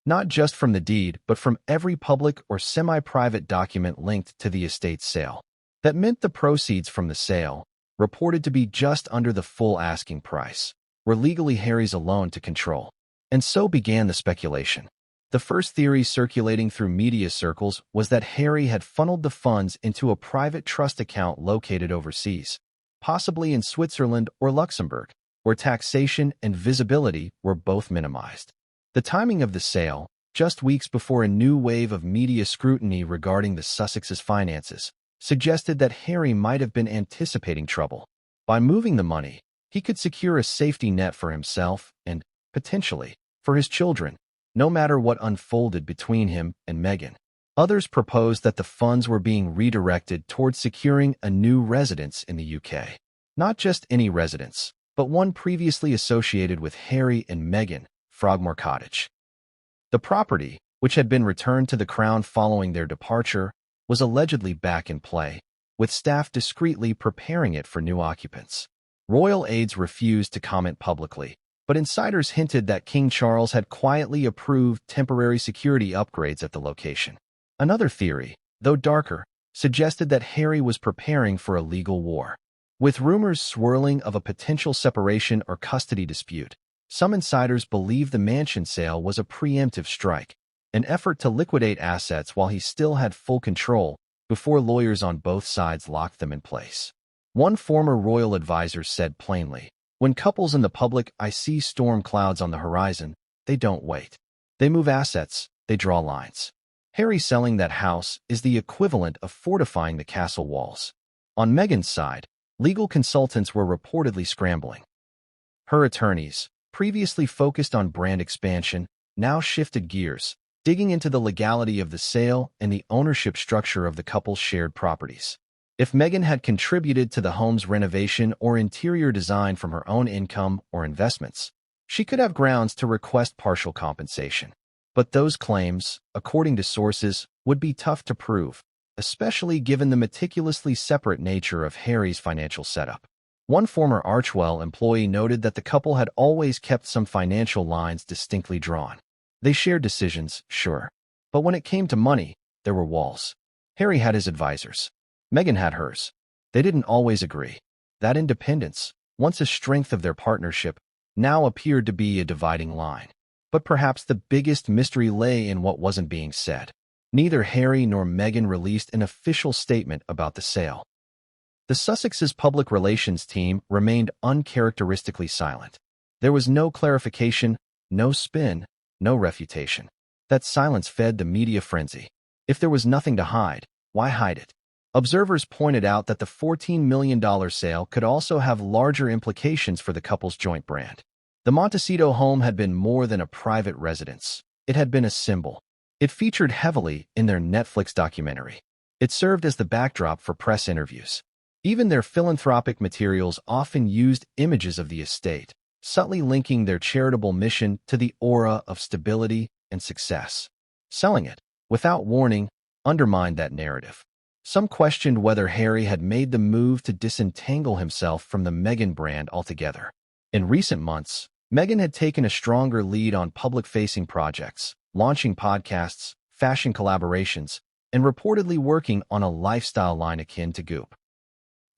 not just from the deed, but from every public or semi-private document linked to the estate's sale. That meant the proceeds from the sale, reported to be just under the full asking price, were legally Harry's alone to control. And so began the speculation. The first theory circulating through media circles was that Harry had funneled the funds into a private trust account located overseas, possibly in Switzerland or Luxembourg, where taxation and visibility were both minimized. The timing of the sale, just weeks before a new wave of media scrutiny regarding the Sussexes' finances, suggested that Harry might have been anticipating trouble. By moving the money, he could secure a safety net for himself and, potentially, for his children, no matter what unfolded between him and Meghan. Others proposed that the funds were being redirected towards securing a new residence in the UK. Not just any residence, but one previously associated with Harry and Meghan, Frogmore Cottage. The property, which had been returned to the Crown following their departure, was allegedly back in play, with staff discreetly preparing it for new occupants. Royal aides refused to comment publicly, but insiders hinted that King Charles had quietly approved temporary security upgrades at the location. Another theory, though darker, suggested that Harry was preparing for a legal war. With rumors swirling of a potential separation or custody dispute, some insiders believe the mansion sale was a preemptive strike, an effort to liquidate assets while he still had full control before lawyers on both sides locked them in place. One former royal advisor said plainly, "When couples in the public eye see storm clouds on the horizon, they don't wait. They move assets, they draw lines." Harry selling that house is the equivalent of fortifying the castle walls. On Meghan's side, legal consultants were reportedly scrambling. Her attorneys, previously focused on brand expansion, now shifted gears, digging into the legality of the sale and the ownership structure of the couple's shared properties. If Meghan had contributed to the home's renovation or interior design from her own income or investments, she could have grounds to request partial compensation. But those claims, according to sources, would be tough to prove, especially given the meticulously separate nature of Harry's financial setup. One former Archewell employee noted that the couple had always kept some financial lines distinctly drawn. They shared decisions, sure, but when it came to money, there were walls. Harry had his advisors. Meghan had hers. They didn't always agree. That independence, once a strength of their partnership, now appeared to be a dividing line. But perhaps the biggest mystery lay in what wasn't being said. Neither Harry nor Meghan released an official statement about the sale. The Sussexes' public relations team remained uncharacteristically silent. There was no clarification, no spin, no refutation. That silence fed the media frenzy. If there was nothing to hide, why hide it? Observers pointed out that the $14 million sale could also have larger implications for the couple's joint brand. The Montecito home had been more than a private residence. It had been a symbol. It featured heavily in their Netflix documentary. It served as the backdrop for press interviews. Even their philanthropic materials often used images of the estate, subtly linking their charitable mission to the aura of stability and success. Selling it, without warning, undermined that narrative. Some questioned whether Harry had made the move to disentangle himself from the Meghan brand altogether. In recent months, Meghan had taken a stronger lead on public-facing projects, launching podcasts, fashion collaborations, and reportedly working on a lifestyle line akin to Goop.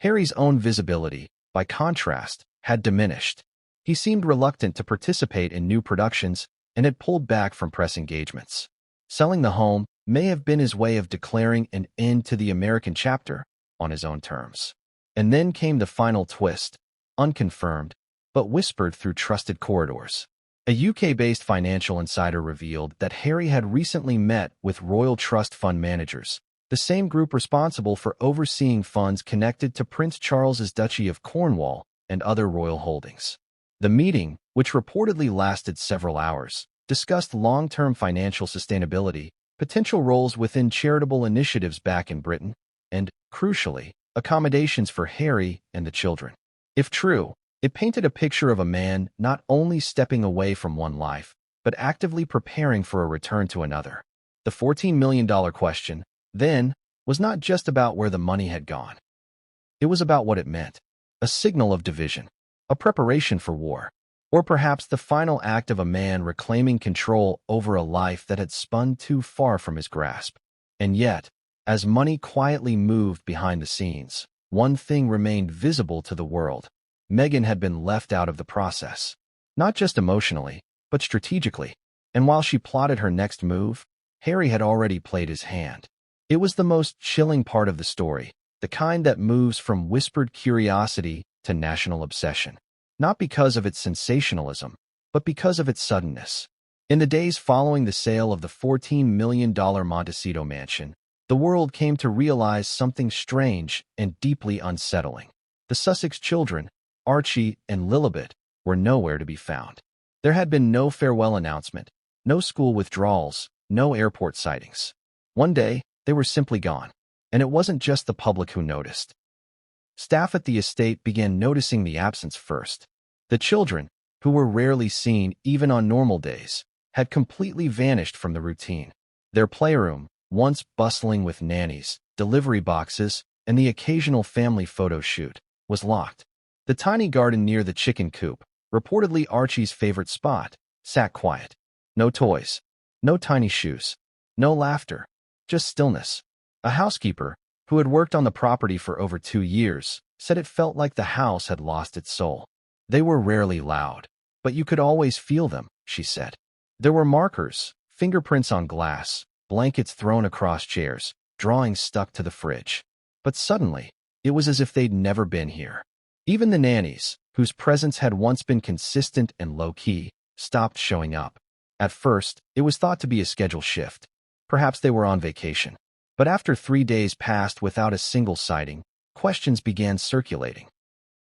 Harry's own visibility, by contrast, had diminished. He seemed reluctant to participate in new productions and had pulled back from press engagements. Selling the home may have been his way of declaring an end to the American chapter on his own terms. And then came the final twist, unconfirmed, but whispered through trusted corridors. A UK-based financial insider revealed that Harry had recently met with Royal Trust Fund managers, the same group responsible for overseeing funds connected to Prince Charles's Duchy of Cornwall and other royal holdings. The meeting, which reportedly lasted several hours, discussed long-term financial sustainability, potential roles within charitable initiatives back in Britain, and, crucially, accommodations for Harry and the children. If true, it painted a picture of a man not only stepping away from one life, but actively preparing for a return to another. The $14 million question, then, was not just about where the money had gone. It was about what it meant. A signal of division, a preparation for war, or perhaps the final act of a man reclaiming control over a life that had spun too far from his grasp. And yet, as money quietly moved behind the scenes, one thing remained visible to the world. Meghan had been left out of the process. Not just emotionally, but strategically. And while she plotted her next move, Harry had already played his hand. It was the most chilling part of the story, the kind that moves from whispered curiosity to national obsession. Not because of its sensationalism, but because of its suddenness. In the days following the sale of the $14 million Montecito mansion, the world came to realize something strange and deeply unsettling. The Sussex children, Archie and Lilibet, were nowhere to be found. There had been no farewell announcement, no school withdrawals, no airport sightings. One day, they were simply gone. And it wasn't just the public who noticed. Staff at the estate began noticing the absence first. The children, who were rarely seen even on normal days, had completely vanished from the routine. Their playroom, once bustling with nannies, delivery boxes, and the occasional family photo shoot, was locked. The tiny garden near the chicken coop, reportedly Archie's favorite spot, sat quiet. No toys, no tiny shoes, no laughter, just stillness. A housekeeper, who had worked on the property for over 2 years, said it felt like the house had lost its soul. They were rarely loud, but you could always feel them, she said. There were markers, fingerprints on glass, blankets thrown across chairs, drawings stuck to the fridge. But suddenly, it was as if they'd never been here. Even the nannies, whose presence had once been consistent and low-key, stopped showing up. At first, it was thought to be a schedule shift. Perhaps they were on vacation. But after 3 days passed without a single sighting, questions began circulating.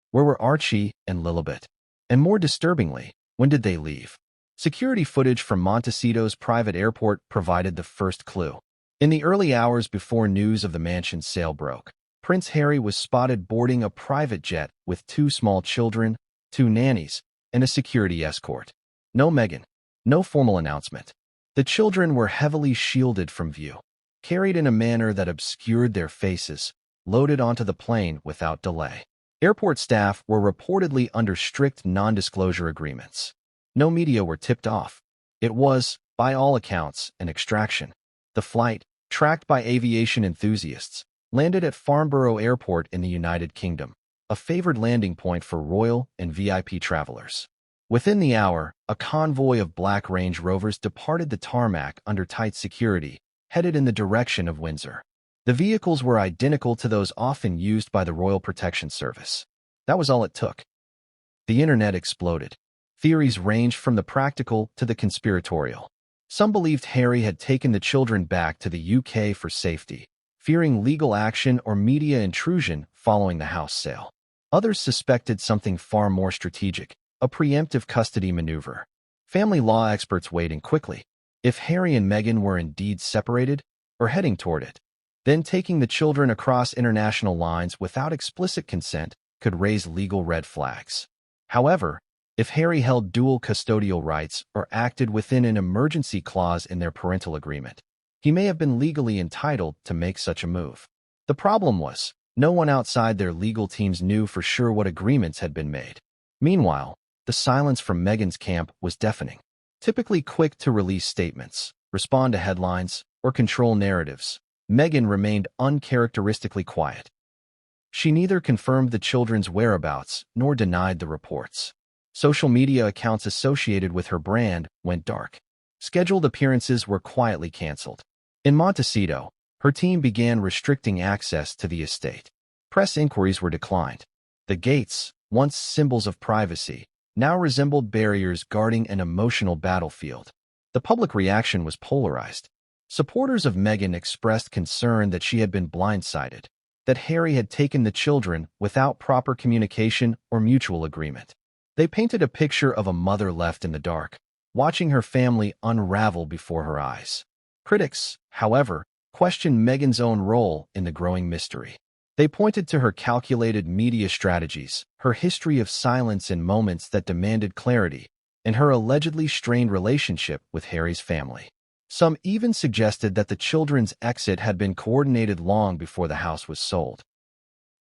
Where were Archie and Lilibet? And more disturbingly, when did they leave? Security footage from Montecito's private airport provided the first clue. In the early hours before news of the mansion's sale broke, Prince Harry was spotted boarding a private jet with 2 small children, 2 nannies, and a security escort. No Meghan, no formal announcement. The children were heavily shielded from view, carried in a manner that obscured their faces, loaded onto the plane without delay. Airport staff were reportedly under strict non-disclosure agreements. No media were tipped off. It was, by all accounts, an extraction. The flight, tracked by aviation enthusiasts, landed at Farnborough Airport in the United Kingdom, a favored landing point for royal and VIP travelers. Within the hour, a convoy of black Range Rovers departed the tarmac under tight security, headed in the direction of Windsor. The vehicles were identical to those often used by the Royal Protection Service. That was all it took. The internet exploded. Theories ranged from the practical to the conspiratorial. Some believed Harry had taken the children back to the UK for safety, fearing legal action or media intrusion following the house sale. Others suspected something far more strategic, a preemptive custody maneuver. Family law experts weighed in quickly. If Harry and Meghan were indeed separated, or heading toward it, then taking the children across international lines without explicit consent could raise legal red flags. However, if Harry held dual custodial rights or acted within an emergency clause in their parental agreement, he may have been legally entitled to make such a move. The problem was, no one outside their legal teams knew for sure what agreements had been made. Meanwhile, the silence from Meghan's camp was deafening. Typically quick to release statements, respond to headlines, or control narratives, Meghan remained uncharacteristically quiet. She neither confirmed the children's whereabouts nor denied the reports. Social media accounts associated with her brand went dark. Scheduled appearances were quietly canceled. In Montecito, her team began restricting access to the estate. Press inquiries were declined. The gates, once symbols of privacy, now resembled barriers guarding an emotional battlefield. The public reaction was polarized. Supporters of Meghan expressed concern that she had been blindsided, that Harry had taken the children without proper communication or mutual agreement. They painted a picture of a mother left in the dark, watching her family unravel before her eyes. Critics, however, questioned Meghan's own role in the growing mystery. They pointed to her calculated media strategies, her history of silence in moments that demanded clarity, and her allegedly strained relationship with Harry's family. Some even suggested that the children's exit had been coordinated long before the house was sold.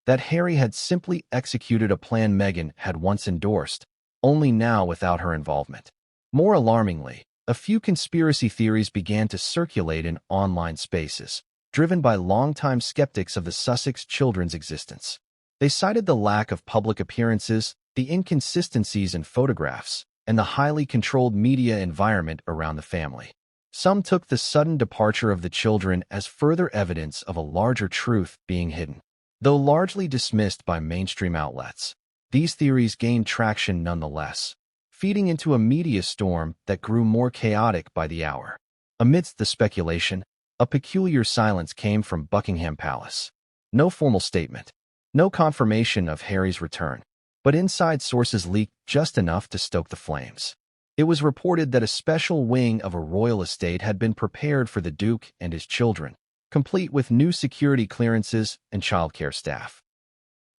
That Harry had simply executed a plan Meghan had once endorsed, only now without her involvement. More alarmingly, a few conspiracy theories began to circulate in online spaces, driven by longtime skeptics of the Sussex children's existence. They cited the lack of public appearances, the inconsistencies in photographs, and the highly controlled media environment around the family. Some took the sudden departure of the children as further evidence of a larger truth being hidden. Though largely dismissed by mainstream outlets, these theories gained traction nonetheless, feeding into a media storm that grew more chaotic by the hour. Amidst the speculation, a peculiar silence came from Buckingham Palace. No formal statement, no confirmation of Harry's return, but inside sources leaked just enough to stoke the flames. It was reported that a special wing of a royal estate had been prepared for the Duke and his children, complete with new security clearances and childcare staff.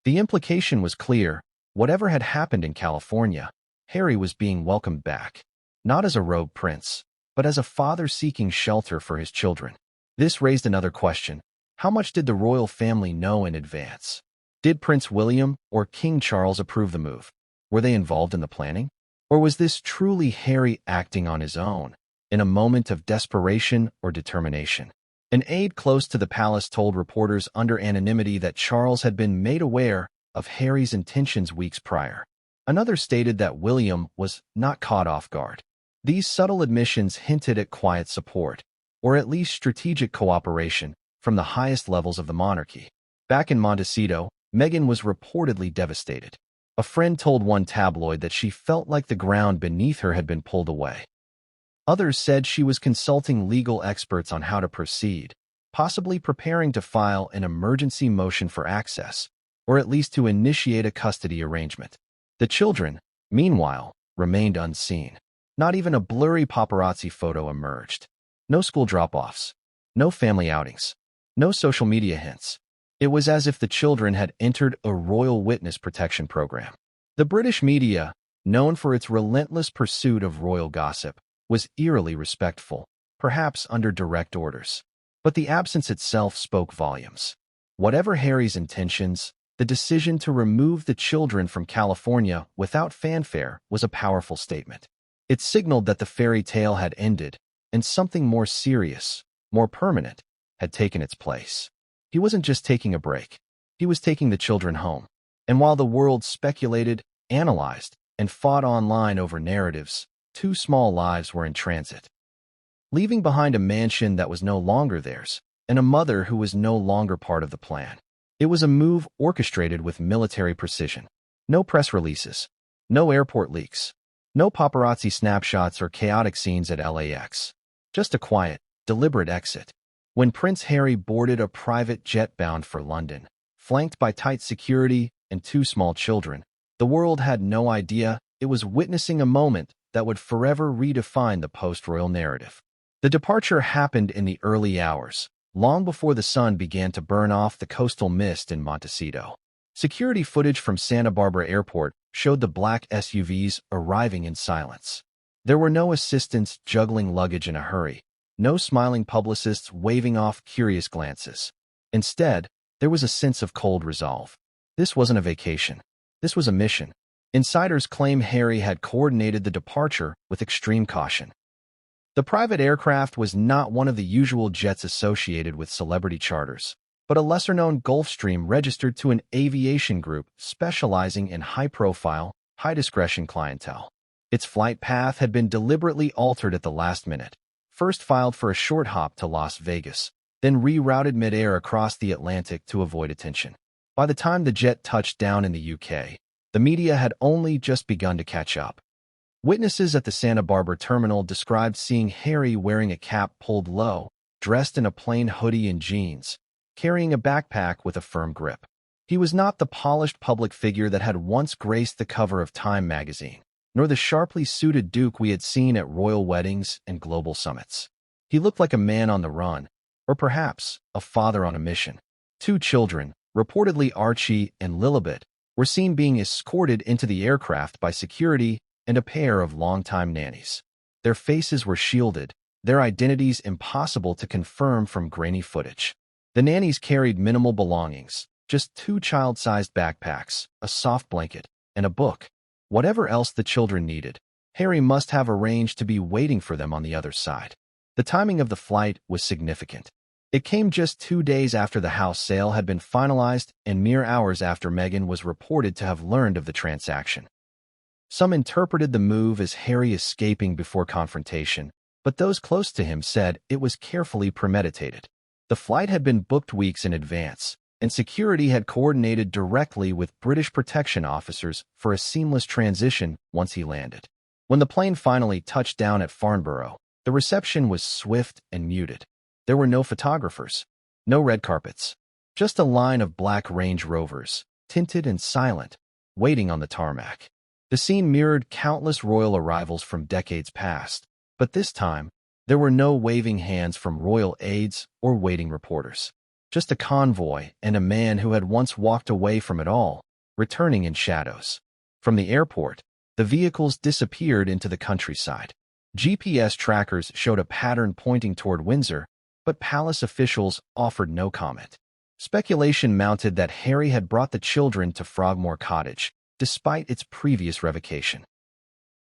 The implication was clear: whatever had happened in California, Harry was being welcomed back, not as a rogue prince, but as a father seeking shelter for his children. This raised another question: how much did the royal family know in advance? Did Prince William or King Charles approve the move? Were they involved in the planning? Or was this truly Harry acting on his own, in a moment of desperation or determination? An aide close to the palace told reporters under anonymity that Charles had been made aware of Harry's intentions weeks prior. Another stated that William was not caught off guard. These subtle admissions hinted at quiet support, or at least strategic cooperation, from the highest levels of the monarchy. Back in Montecito, Meghan was reportedly devastated. A friend told one tabloid that she felt like the ground beneath her had been pulled away. Others said she was consulting legal experts on how to proceed, possibly preparing to file an emergency motion for access, or at least to initiate a custody arrangement. The children, meanwhile, remained unseen. Not even a blurry paparazzi photo emerged. No school drop-offs, no family outings, no social media hints. It was as if the children had entered a royal witness protection program. The British media, known for its relentless pursuit of royal gossip, was eerily respectful, perhaps under direct orders. But the absence itself spoke volumes. Whatever Harry's intentions, the decision to remove the children from California without fanfare was a powerful statement. It signaled that the fairy tale had ended, and something more serious, more permanent, had taken its place. He wasn't just taking a break. He was taking the children home. And while the world speculated, analyzed, and fought online over narratives, two small lives were in transit. Leaving behind a mansion that was no longer theirs, and a mother who was no longer part of the plan. It was a move orchestrated with military precision. No press releases, no airport leaks, no paparazzi snapshots or chaotic scenes at LAX. Just a quiet, deliberate exit. When Prince Harry boarded a private jet bound for London, flanked by tight security and two small children, the world had no idea it was witnessing a moment that would forever redefine the post-royal narrative. The departure happened in the early hours, long before the sun began to burn off the coastal mist in Montecito. Security footage from Santa Barbara Airport showed the black SUVs arriving in silence. There were no assistants juggling luggage in a hurry, no smiling publicists waving off curious glances. Instead, there was a sense of cold resolve. This wasn't a vacation. This was a mission. Insiders claim Harry had coordinated the departure with extreme caution. The private aircraft was not one of the usual jets associated with celebrity charters, but a lesser-known Gulfstream registered to an aviation group specializing in high-profile, high-discretion clientele. Its flight path had been deliberately altered at the last minute. First filed for a short hop to Las Vegas, then rerouted mid-air across the Atlantic to avoid attention. By the time the jet touched down in the UK, the media had only just begun to catch up. Witnesses at the Santa Barbara terminal described seeing Harry wearing a cap pulled low, dressed in a plain hoodie and jeans, carrying a backpack with a firm grip. He was not the polished public figure that had once graced the cover of Time magazine, nor the sharply suited Duke we had seen at royal weddings and global summits. He looked like a man on the run, or perhaps a father on a mission. Two children, reportedly Archie and Lilibet, were seen being escorted into the aircraft by security and a pair of longtime nannies. Their faces were shielded, their identities impossible to confirm from grainy footage. The nannies carried minimal belongings, just two child-sized backpacks, a soft blanket, and a book. Whatever else the children needed, Harry must have arranged to be waiting for them on the other side. The timing of the flight was significant. It came just 2 days after the house sale had been finalized and mere hours after Meghan was reported to have learned of the transaction. Some interpreted the move as Harry escaping before confrontation, but those close to him said it was carefully premeditated. The flight had been booked weeks in advance, and security had coordinated directly with British protection officers for a seamless transition once he landed. When the plane finally touched down at Farnborough, the reception was swift and muted. There were no photographers, no red carpets, just a line of black Range Rovers, tinted and silent, waiting on the tarmac. The scene mirrored countless royal arrivals from decades past, but this time, there were no waving hands from royal aides or waiting reporters. Just a convoy and a man who had once walked away from it all, returning in shadows. From the airport, the vehicles disappeared into the countryside. GPS trackers showed a pattern pointing toward Windsor, but palace officials offered no comment. Speculation mounted that Harry had brought the children to Frogmore Cottage, despite its previous revocation.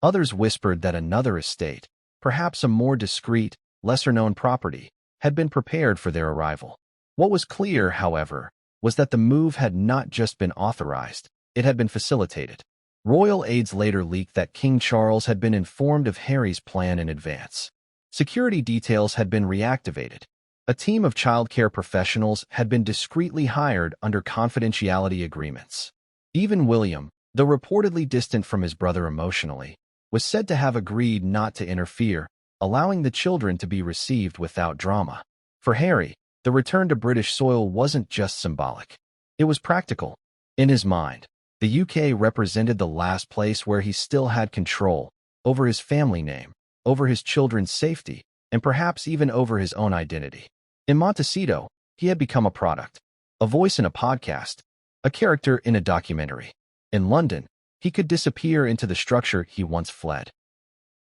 Others whispered that another estate, perhaps a more discreet, lesser-known property, had been prepared for their arrival. What was clear, however, was that the move had not just been authorized, it had been facilitated. Royal aides later leaked that King Charles had been informed of Harry's plan in advance. Security details had been reactivated. A team of childcare professionals had been discreetly hired under confidentiality agreements. Even William, though reportedly distant from his brother emotionally, was said to have agreed not to interfere, allowing the children to be received without drama. For Harry, the return to British soil wasn't just symbolic. It was practical. In his mind, the UK represented the last place where he still had control over his family name, over his children's safety, and perhaps even over his own identity. In Montecito, he had become a product, a voice in a podcast, a character in a documentary. In London, he could disappear into the structure he once fled.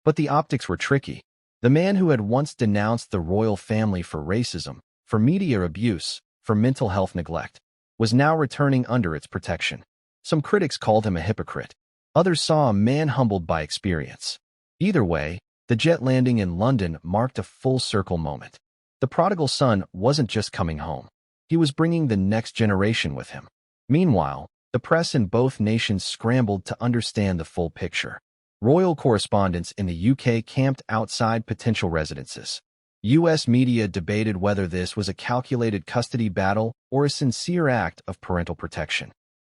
But the optics were tricky. The man who had once denounced the royal family for racism, for media abuse, for mental health neglect, was now returning under its protection. Some critics called him a hypocrite. Others saw a man humbled by experience. Either way, the jet landing in London marked a full-circle moment. The prodigal son wasn't just coming home. He was bringing the next generation with him. Meanwhile, the press in both nations scrambled to understand the full picture. Royal correspondents in the UK camped outside potential residences. U.S. media debated whether this was a calculated custody battle or a sincere act of parental protection.